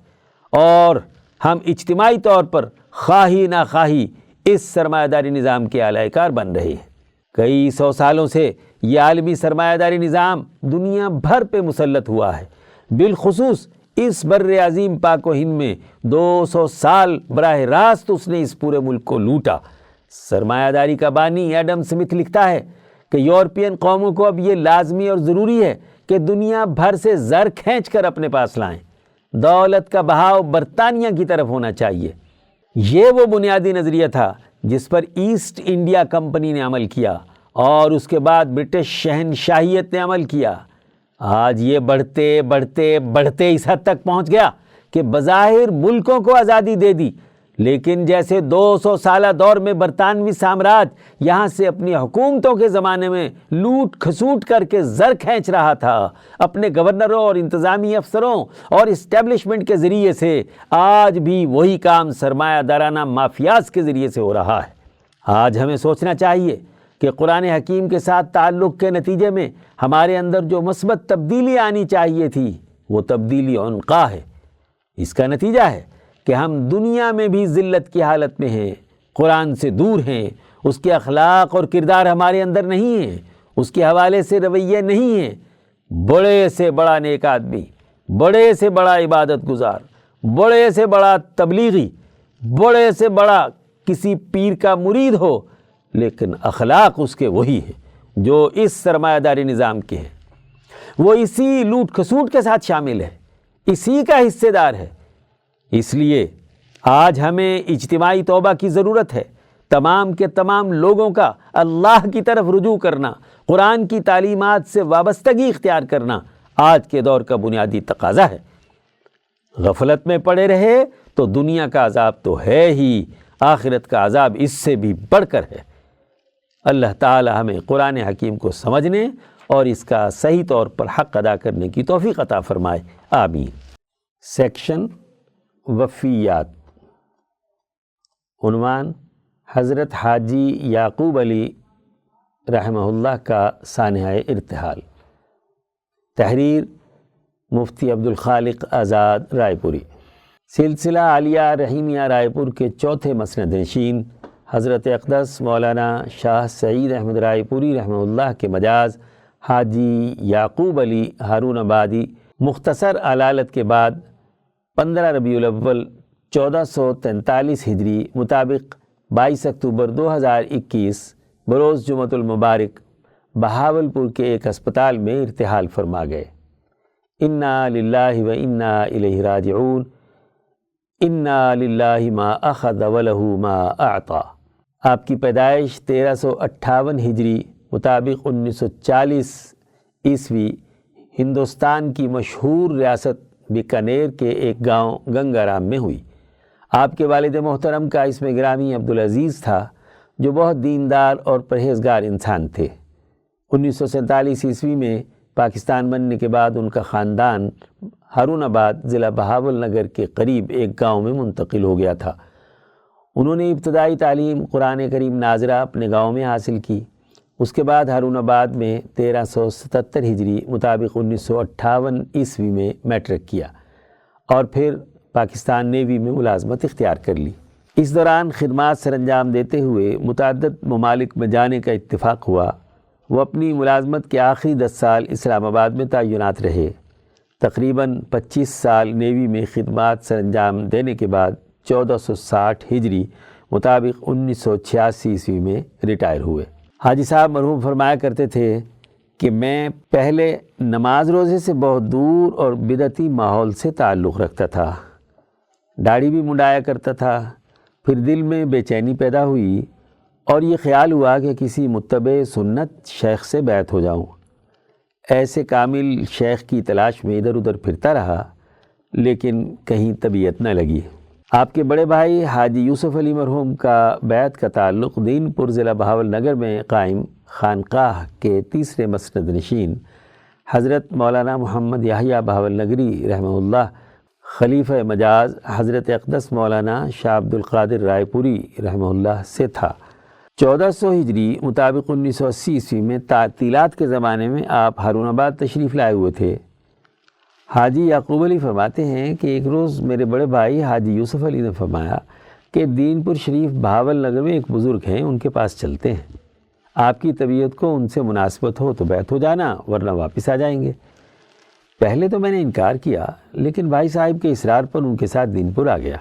S1: اور ہم اجتماعی طور پر خواہی نہ خواہی اس سرمایہ داری نظام کے اعلی کار بن رہے ہیں۔ کئی سو سالوں سے یہ عالمی سرمایہ داری نظام دنیا بھر پہ مسلط ہوا ہے، بالخصوص اس بر عظیم پاک و ہند میں 200 سال براہ راست اس نے اس پورے ملک کو لوٹا۔ سرمایہ داری کا بانی ایڈم سمتھ لکھتا ہے کہ یورپین قوموں کو اب یہ لازمی اور ضروری ہے کہ دنیا بھر سے زر کھینچ کر اپنے پاس لائیں۔ دولت کا بہاؤ برطانیہ کی طرف ہونا چاہیے۔ یہ وہ بنیادی نظریہ تھا جس پر ایسٹ انڈیا کمپنی نے عمل کیا اور اس کے بعد برٹش شہنشاہیت نے عمل کیا۔ آج یہ بڑھتے بڑھتے بڑھتے اس حد تک پہنچ گیا کہ بظاہر ملکوں کو آزادی دے دی، لیکن جیسے 200 سالہ دور میں برطانوی سامراج یہاں سے اپنی حکومتوں کے زمانے میں لوٹ کھسوٹ کر کے زر کھینچ رہا تھا، اپنے گورنروں اور انتظامی افسروں اور اسٹیبلشمنٹ کے ذریعے سے آج بھی وہی کام سرمایہ دارانہ مافیاز کے ذریعے سے ہو رہا ہے۔ آج ہمیں سوچنا چاہیے کہ قرآن حکیم کے ساتھ تعلق کے نتیجے میں ہمارے اندر جو مثبت تبدیلی آنی چاہیے تھی وہ تبدیلی عنقا ہے۔ اس کا نتیجہ ہے کہ ہم دنیا میں بھی ذلت کی حالت میں ہیں، قرآن سے دور ہیں، اس کے اخلاق اور کردار ہمارے اندر نہیں ہیں، اس کے حوالے سے رویے نہیں ہیں۔ بڑے سے بڑا نیک آدمی، بڑے سے بڑا عبادت گزار، بڑے سے بڑا تبلیغی، بڑے سے بڑا کسی پیر کا مرید ہو، لیکن اخلاق اس کے وہی ہیں جو اس سرمایہ داری نظام کے ہیں۔ وہ اسی لوٹ کھسوٹ کے ساتھ شامل ہے، اسی کا حصے دار ہے۔ اس لیے آج ہمیں اجتماعی توبہ کی ضرورت ہے۔ تمام کے تمام لوگوں کا اللہ کی طرف رجوع کرنا، قرآن کی تعلیمات سے وابستگی اختیار کرنا آج کے دور کا بنیادی تقاضا ہے۔ غفلت میں پڑے رہے تو دنیا کا عذاب تو ہے ہی، آخرت کا عذاب اس سے بھی بڑھ کر ہے۔ اللہ تعالی ہمیں قرآن حکیم کو سمجھنے اور اس کا صحیح طور پر حق ادا کرنے کی توفیق عطا فرمائے، آمین۔ سیکشن وفیات، عنوان حضرت حاجی یعقوب علی رحمہ اللہ کا سانحہ ارتحال۔ تحریر مفتی عبدالخالق آزاد رائے پوری۔ سلسلہ عالیہ رحیمیہ رائے پور کے چوتھے مسند نشین حضرت اقدس مولانا شاہ سعید احمد رائے پوری رحمہ اللہ کے مجاز حاجی یعقوب علی ہارون آبادی مختصر علالت کے بعد 15 ربیع الاول 1443 ہجری مطابق 22 اکتوبر 2021 بروز جمعۃ المبارک بہاولپور کے ایک اسپتال میں ارتحال فرما گئے۔ انا للہ و انا الیہ راجعون، انا للہ ما اخذ ولہ ما اعطا۔ آپ کی پیدائش 1358 ہجری مطابق 1940 عیسوی ہندوستان کی مشہور ریاست بیکانیر کے ایک گاؤں گنگارام میں ہوئی۔ آپ کے والد محترم کا اسم گرامی عبدالعزیز تھا، جو بہت دیندار اور پرہیزگار انسان تھے۔ 1947 عیسوی میں پاکستان بننے کے بعد ان کا خاندان ہارون آباد ضلع بہاول نگر کے قریب ایک گاؤں میں منتقل ہو گیا تھا۔ انہوں نے ابتدائی تعلیم قرآن کریم ناظرہ اپنے گاؤں میں حاصل کی۔ اس کے بعد ہارون آباد میں 1377 ہجری مطابق 1958 عیسوی میں میٹرک کیا اور پھر پاکستان نیوی میں ملازمت اختیار کر لی۔ اس دوران خدمات سر انجام دیتے ہوئے متعدد ممالک میں جانے کا اتفاق ہوا۔ وہ اپنی ملازمت کے آخری 10 سال اسلام آباد میں تعینات رہے۔ تقریباً 25 سال نیوی میں خدمات سر انجام دینے کے بعد 1460 ہجری مطابق 1986 عیسوی میں ریٹائر ہوئے۔ حاجی صاحب مرحوم فرمایا کرتے تھے کہ میں پہلے نماز روزے سے بہت دور اور بدعتی ماحول سے تعلق رکھتا تھا، داڑھی بھی منڈایا کرتا تھا۔ پھر دل میں بے چینی پیدا ہوئی اور یہ خیال ہوا کہ کسی متبع سنت شیخ سے بیعت ہو جاؤں۔ ایسے کامل شیخ کی تلاش میں ادھر ادھر پھرتا رہا، لیکن کہیں طبیعت نہ لگی۔ آپ کے بڑے بھائی حاجی یوسف علی مرحوم کا بیعت کا تعلق دین پور ضلع بہاول نگر میں قائم خانقاہ کے تیسرے مسند نشین حضرت مولانا محمد یحییٰ بہاول نگری رحمہ اللہ خلیفہ مجاز حضرت اقدس مولانا شاہ عبدالقادر رائے پوری رحمہ اللہ سے تھا۔ 1400 ہجری مطابق 1980 عیسوی میں تعطیلات کے زمانے میں آپ ہارون آباد تشریف لائے ہوئے تھے۔ حاجی یعقوب علی فرماتے ہیں کہ ایک روز میرے بڑے بھائی حاجی یوسف علی نے فرمایا کہ دین پور شریف بہاول نگر میں ایک بزرگ ہیں، ان کے پاس چلتے ہیں، آپ کی طبیعت کو ان سے مناسبت ہو تو بیعت ہو جانا، ورنہ واپس آ جائیں گے۔ پہلے تو میں نے انکار کیا، لیکن بھائی صاحب کے اصرار پر ان کے ساتھ دین پور آ گیا۔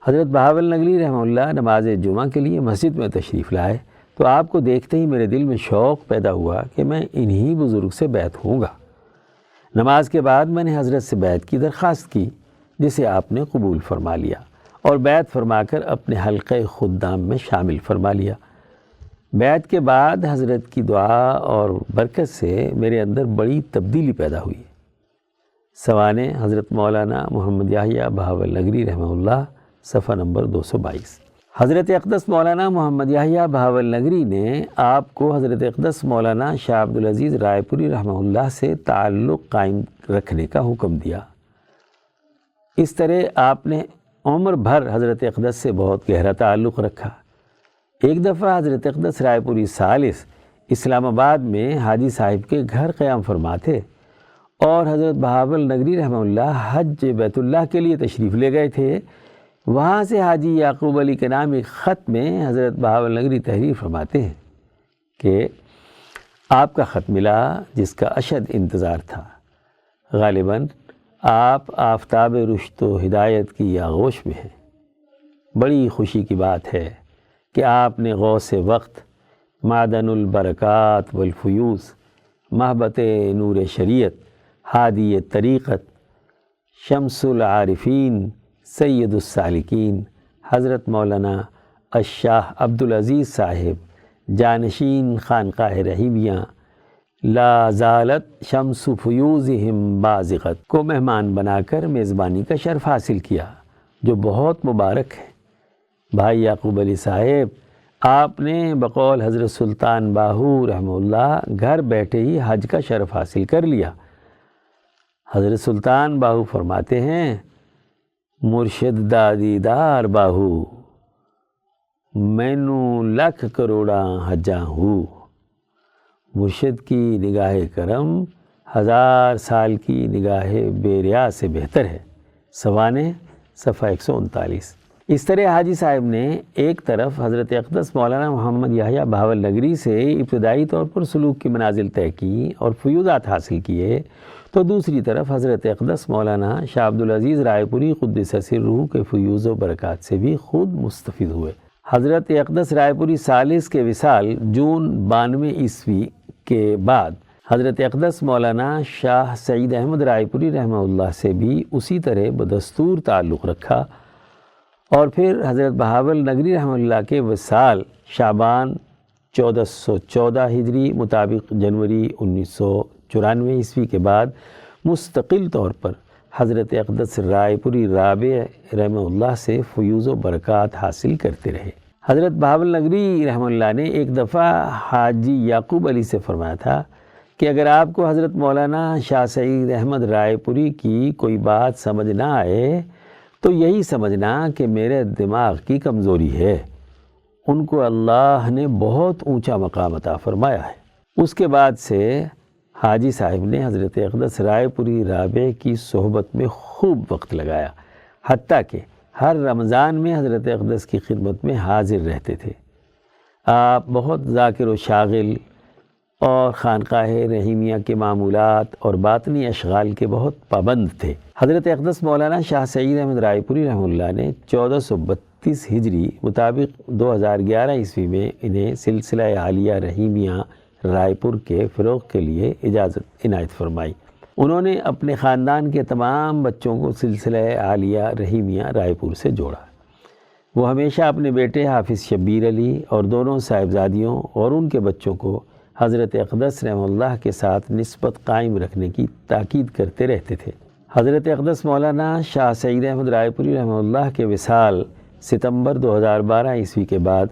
S1: حضرت بہاول نگری رحمہ اللہ نماز جمعہ کے لیے مسجد میں تشریف لائے تو آپ کو دیکھتے ہی میرے دل میں شوق پیدا ہوا کہ میں انہی بزرگ سے بیعت ہوں گا۔ نماز کے بعد میں نے حضرت سے بیعت کی درخواست کی، جسے آپ نے قبول فرما لیا اور بیعت فرما کر اپنے حلقہ خدام میں شامل فرما لیا۔ بیعت کے بعد حضرت کی دعا اور برکت سے میرے اندر بڑی تبدیلی پیدا ہوئی۔ سوانح حضرت مولانا محمد یحییٰ بہاول نگری رحمہ اللہ، صفحہ نمبر 222۔ حضرت اقدس مولانا محمد یحییٰ بہاول نگری نے آپ کو حضرت اقدس مولانا شاہ عبدالعزیز رائے پوری رحمہ اللہ سے تعلق قائم رکھنے کا حکم دیا۔ اس طرح آپ نے عمر بھر حضرت اقدس سے بہت گہرا تعلق رکھا۔ ایک دفعہ حضرت اقدس رائے پوری ثالث اسلام آباد میں حاجی صاحب کے گھر قیام فرما تھے اور حضرت بہاول نگری رحمہ اللہ حج بیت اللہ کے لیے تشریف لے گئے تھے۔ وہاں سے حاجی یعقوب علی کے نام ایک خط میں حضرت بہاول نگری تحریر فرماتے ہیں کہ آپ کا خط ملا جس کا اشد انتظار تھا۔ غالباً آپ آفتاب رشد و ہدایت کی آغوش میں ہیں۔ بڑی خوشی کی بات ہے کہ آپ نے غوث وقت، معدن البرکات والفیوز، محبت نور شریعت، ہادی طریقت، شمس العارفین، سید السالکین حضرت مولانا الشاہ عبدالعزیز صاحب جانشین خانقاہ رحیمیہ لا زالت شمس فیوزہم بازغت کو مہمان بنا کر میزبانی کا شرف حاصل کیا، جو بہت مبارک ہے۔ بھائی یعقوب علی صاحب، آپ نے بقول حضرت سلطان باہو رحمہ اللہ گھر بیٹھے ہی حج کا شرف حاصل کر لیا۔ حضرت سلطان باہو فرماتے ہیں، مرشد دا دیدار باہو، مینوں لکھ کروڑاں حجاں ہو۔ مرشد کی نگاہ کرم 1000 سال کی نگاہ بے ریا سے بہتر ہے۔ سوانح صفحہ 139۔ اس طرح حاجی صاحب نے ایک طرف حضرت اقدس مولانا محمد یحییٰ بہاول نگری سے ابتدائی طور پر سلوک کی منازل طے کی اور فیوضات حاصل کیے، تو دوسری طرف حضرت اقدس مولانا شاہ عبدالعزیز رائے پوری قدس سرہ کے فیوض و برکات سے بھی خود مستفید ہوئے۔ حضرت اقدس رائے پوری ثالث کے وصال جون 92 عیسوی کے بعد حضرت اقدس مولانا شاہ سعید احمد رائے پوری رحمہ اللہ سے بھی اسی طرح بدستور تعلق رکھا، اور پھر حضرت بہاول نگری رحمہ اللہ کے وصال شعبان 1414 ہجری مطابق جنوری 1994 عیسوی کے بعد مستقل طور پر حضرت اقدس رائے پوری رابع رحمہ اللہ سے فیوض و برکات حاصل کرتے رہے۔ حضرت بہاول نگری رحمہ اللہ نے ایک دفعہ حاجی یعقوب علی سے فرمایا تھا کہ اگر آپ کو حضرت مولانا شاہ سعید احمد رائے پوری کی کوئی بات سمجھ نہ آئے تو یہی سمجھنا کہ میرے دماغ کی کمزوری ہے۔ ان کو اللہ نے بہت اونچا مقام عطا فرمایا ہے۔ اس کے بعد سے حاجی صاحب نے حضرت اقدس رائے پوری رابع کی صحبت میں خوب وقت لگایا، حتیٰ کہ ہر رمضان میں حضرت اقدس کی خدمت میں حاضر رہتے تھے۔ آپ بہت ذاکر و شاغل اور خانقاہ رحیمیہ کے معمولات اور باطنی اشغال کے بہت پابند تھے۔ حضرت اقدس مولانا شاہ سعید احمد رائے پوری رحمہ اللہ نے 1432 ہجری مطابق 2011 عیسوی میں انہیں سلسلہ عالیہ رحیمیہ رائے پور کے فروغ کے لیے اجازت عنایت فرمائی۔ انہوں نے اپنے خاندان کے تمام بچوں کو سلسلہ عالیہ رحیمیہ رائے پور سے جوڑا۔ وہ ہمیشہ اپنے بیٹے حافظ شبیر علی اور دونوں صاحبزادیوں اور ان کے بچوں کو حضرت اقدس رحمہ اللہ کے ساتھ نسبت قائم رکھنے کی تاکید کرتے رہتے تھے۔ حضرت اقدس مولانا شاہ سعید احمد رائے پوری رحمہ اللہ کے وصال ستمبر 2012 عیسوی کے بعد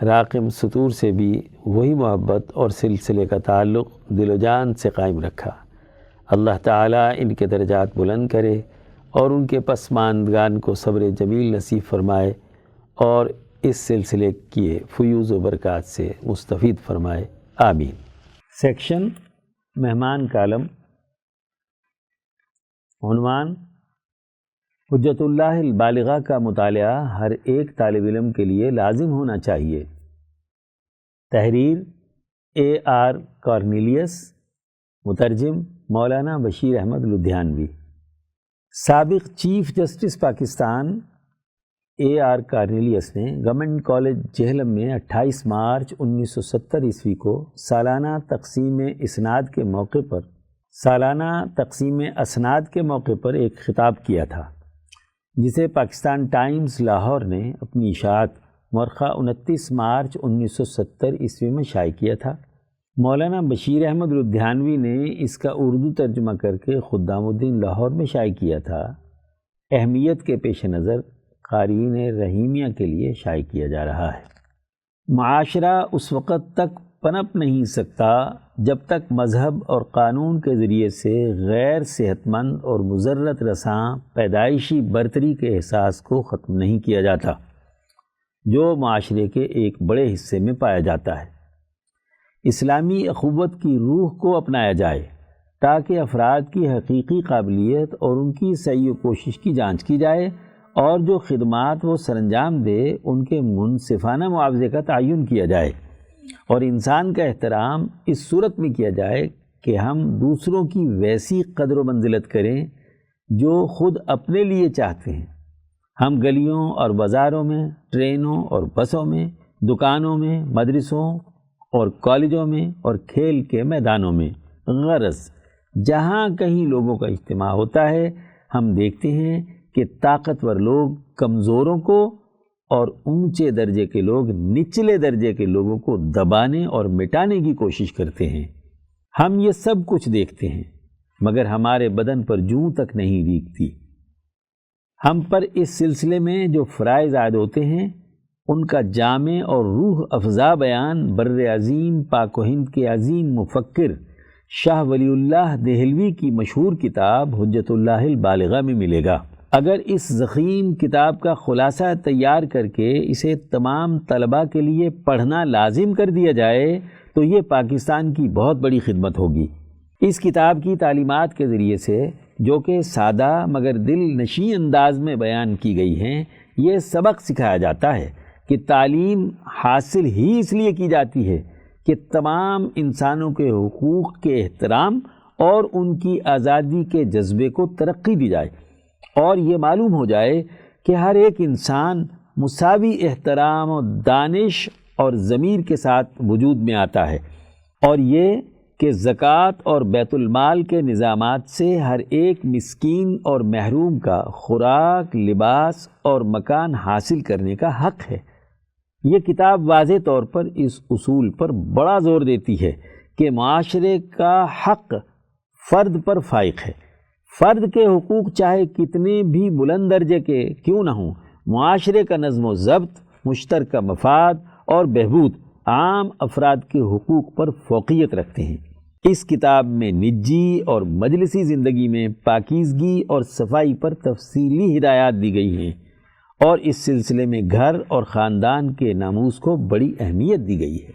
S1: راقم سطور سے بھی وہی محبت اور سلسلے کا تعلق دل و جان سے قائم رکھا۔ اللہ تعالیٰ ان کے درجات بلند کرے اور ان کے پسماندگان کو صبر جمیل نصیب فرمائے اور اس سلسلے کی فیوض و برکات سے مستفید فرمائے، آمین۔ سیکشن مہمان کالم، عنوان: حجت اللہ البالغہ کا مطالعہ ہر ایک طالب علم کے لیے لازم ہونا چاہیے۔ تحریر AR کارنیلیس، مترجم مولانا بشیر احمد لدھیانوی۔ سابق chief justice Pakistan AR Cornelius نے گورنمنٹ کالج جہلم میں 28 مارچ 1970 عیسوی کو سالانہ تقسیم اسناد کے موقع پر ایک خطاب کیا تھا، جسے پاکستان ٹائمز لاہور نے اپنی اشاعت مؤرخہ 29 مارچ 1970 عیسوی میں شائع کیا تھا۔ مولانا بشیر احمد لدھیانوی نے اس کا اردو ترجمہ کر کے خدام الدین لاہور میں شائع کیا تھا۔ اہمیت کے پیش نظر قارئین رحیمیہ کے لیے شائع کیا جا رہا ہے۔ معاشرہ اس وقت تک پنپ نہیں سکتا جب تک مذہب اور قانون کے ذریعے سے غیر صحت مند اور مضرت رساں پیدائشی برتری کے احساس کو ختم نہیں کیا جاتا، جو معاشرے کے ایک بڑے حصے میں پایا جاتا ہے۔ اسلامی اخوت کی روح کو اپنایا جائے تاکہ افراد کی حقیقی قابلیت اور ان کی سعی و کوشش کی جانچ کی جائے اور جو خدمات وہ سرانجام دے ان کے منصفانہ معاوضے کا تعین کیا جائے، اور انسان کا احترام اس صورت میں کیا جائے کہ ہم دوسروں کی ویسی قدر و منزلت کریں جو خود اپنے لیے چاہتے ہیں۔ ہم گلیوں اور بازاروں میں، ٹرینوں اور بسوں میں، دکانوں میں، مدرسوں اور کالجوں میں اور کھیل کے میدانوں میں، غرض جہاں کہیں لوگوں کا اجتماع ہوتا ہے، ہم دیکھتے ہیں کہ طاقتور لوگ کمزوروں کو اور اونچے درجے کے لوگ نچلے درجے کے لوگوں کو دبانے اور مٹانے کی کوشش کرتے ہیں۔ ہم یہ سب کچھ دیکھتے ہیں مگر ہمارے بدن پر جوں تک نہیں ریگتی۔ ہم پر اس سلسلے میں جو فرائض عائد ہوتے ہیں ان کا جامع اور روح افزا بیان بر عظیم پاک و ہند کے عظیم مفکر شاہ ولی اللہ دہلوی کی مشہور کتاب حجت اللہ البالغہ میں ملے گا۔ اگر اس ضخیم کتاب کا خلاصہ تیار کر کے اسے تمام طلباء کے لیے پڑھنا لازم کر دیا جائے تو یہ پاکستان کی بہت بڑی خدمت ہوگی۔ اس کتاب کی تعلیمات کے ذریعے سے، جو کہ سادہ مگر دل نشیں انداز میں بیان کی گئی ہیں، یہ سبق سکھایا جاتا ہے کہ تعلیم حاصل ہی اس لیے کی جاتی ہے کہ تمام انسانوں کے حقوق کے احترام اور ان کی آزادی کے جذبے کو ترقی دی جائے، اور یہ معلوم ہو جائے کہ ہر ایک انسان مساوی احترام و دانش اور ضمیر کے ساتھ وجود میں آتا ہے، اور یہ کہ زکوٰۃ اور بیت المال کے نظامات سے ہر ایک مسکین اور محروم کا خوراک، لباس اور مکان حاصل کرنے کا حق ہے۔ یہ کتاب واضح طور پر اس اصول پر بڑا زور دیتی ہے کہ معاشرے کا حق فرد پر فائق ہے۔ فرد کے حقوق چاہے کتنے بھی بلند درجے کے کیوں نہ ہوں، معاشرے کا نظم و ضبط، مشترکہ مفاد اور بہبود عام افراد کے حقوق پر فوقیت رکھتے ہیں۔ اس کتاب میں نجی اور مجلسی زندگی میں پاکیزگی اور صفائی پر تفصیلی ہدایات دی گئی ہیں، اور اس سلسلے میں گھر اور خاندان کے ناموس کو بڑی اہمیت دی گئی ہے۔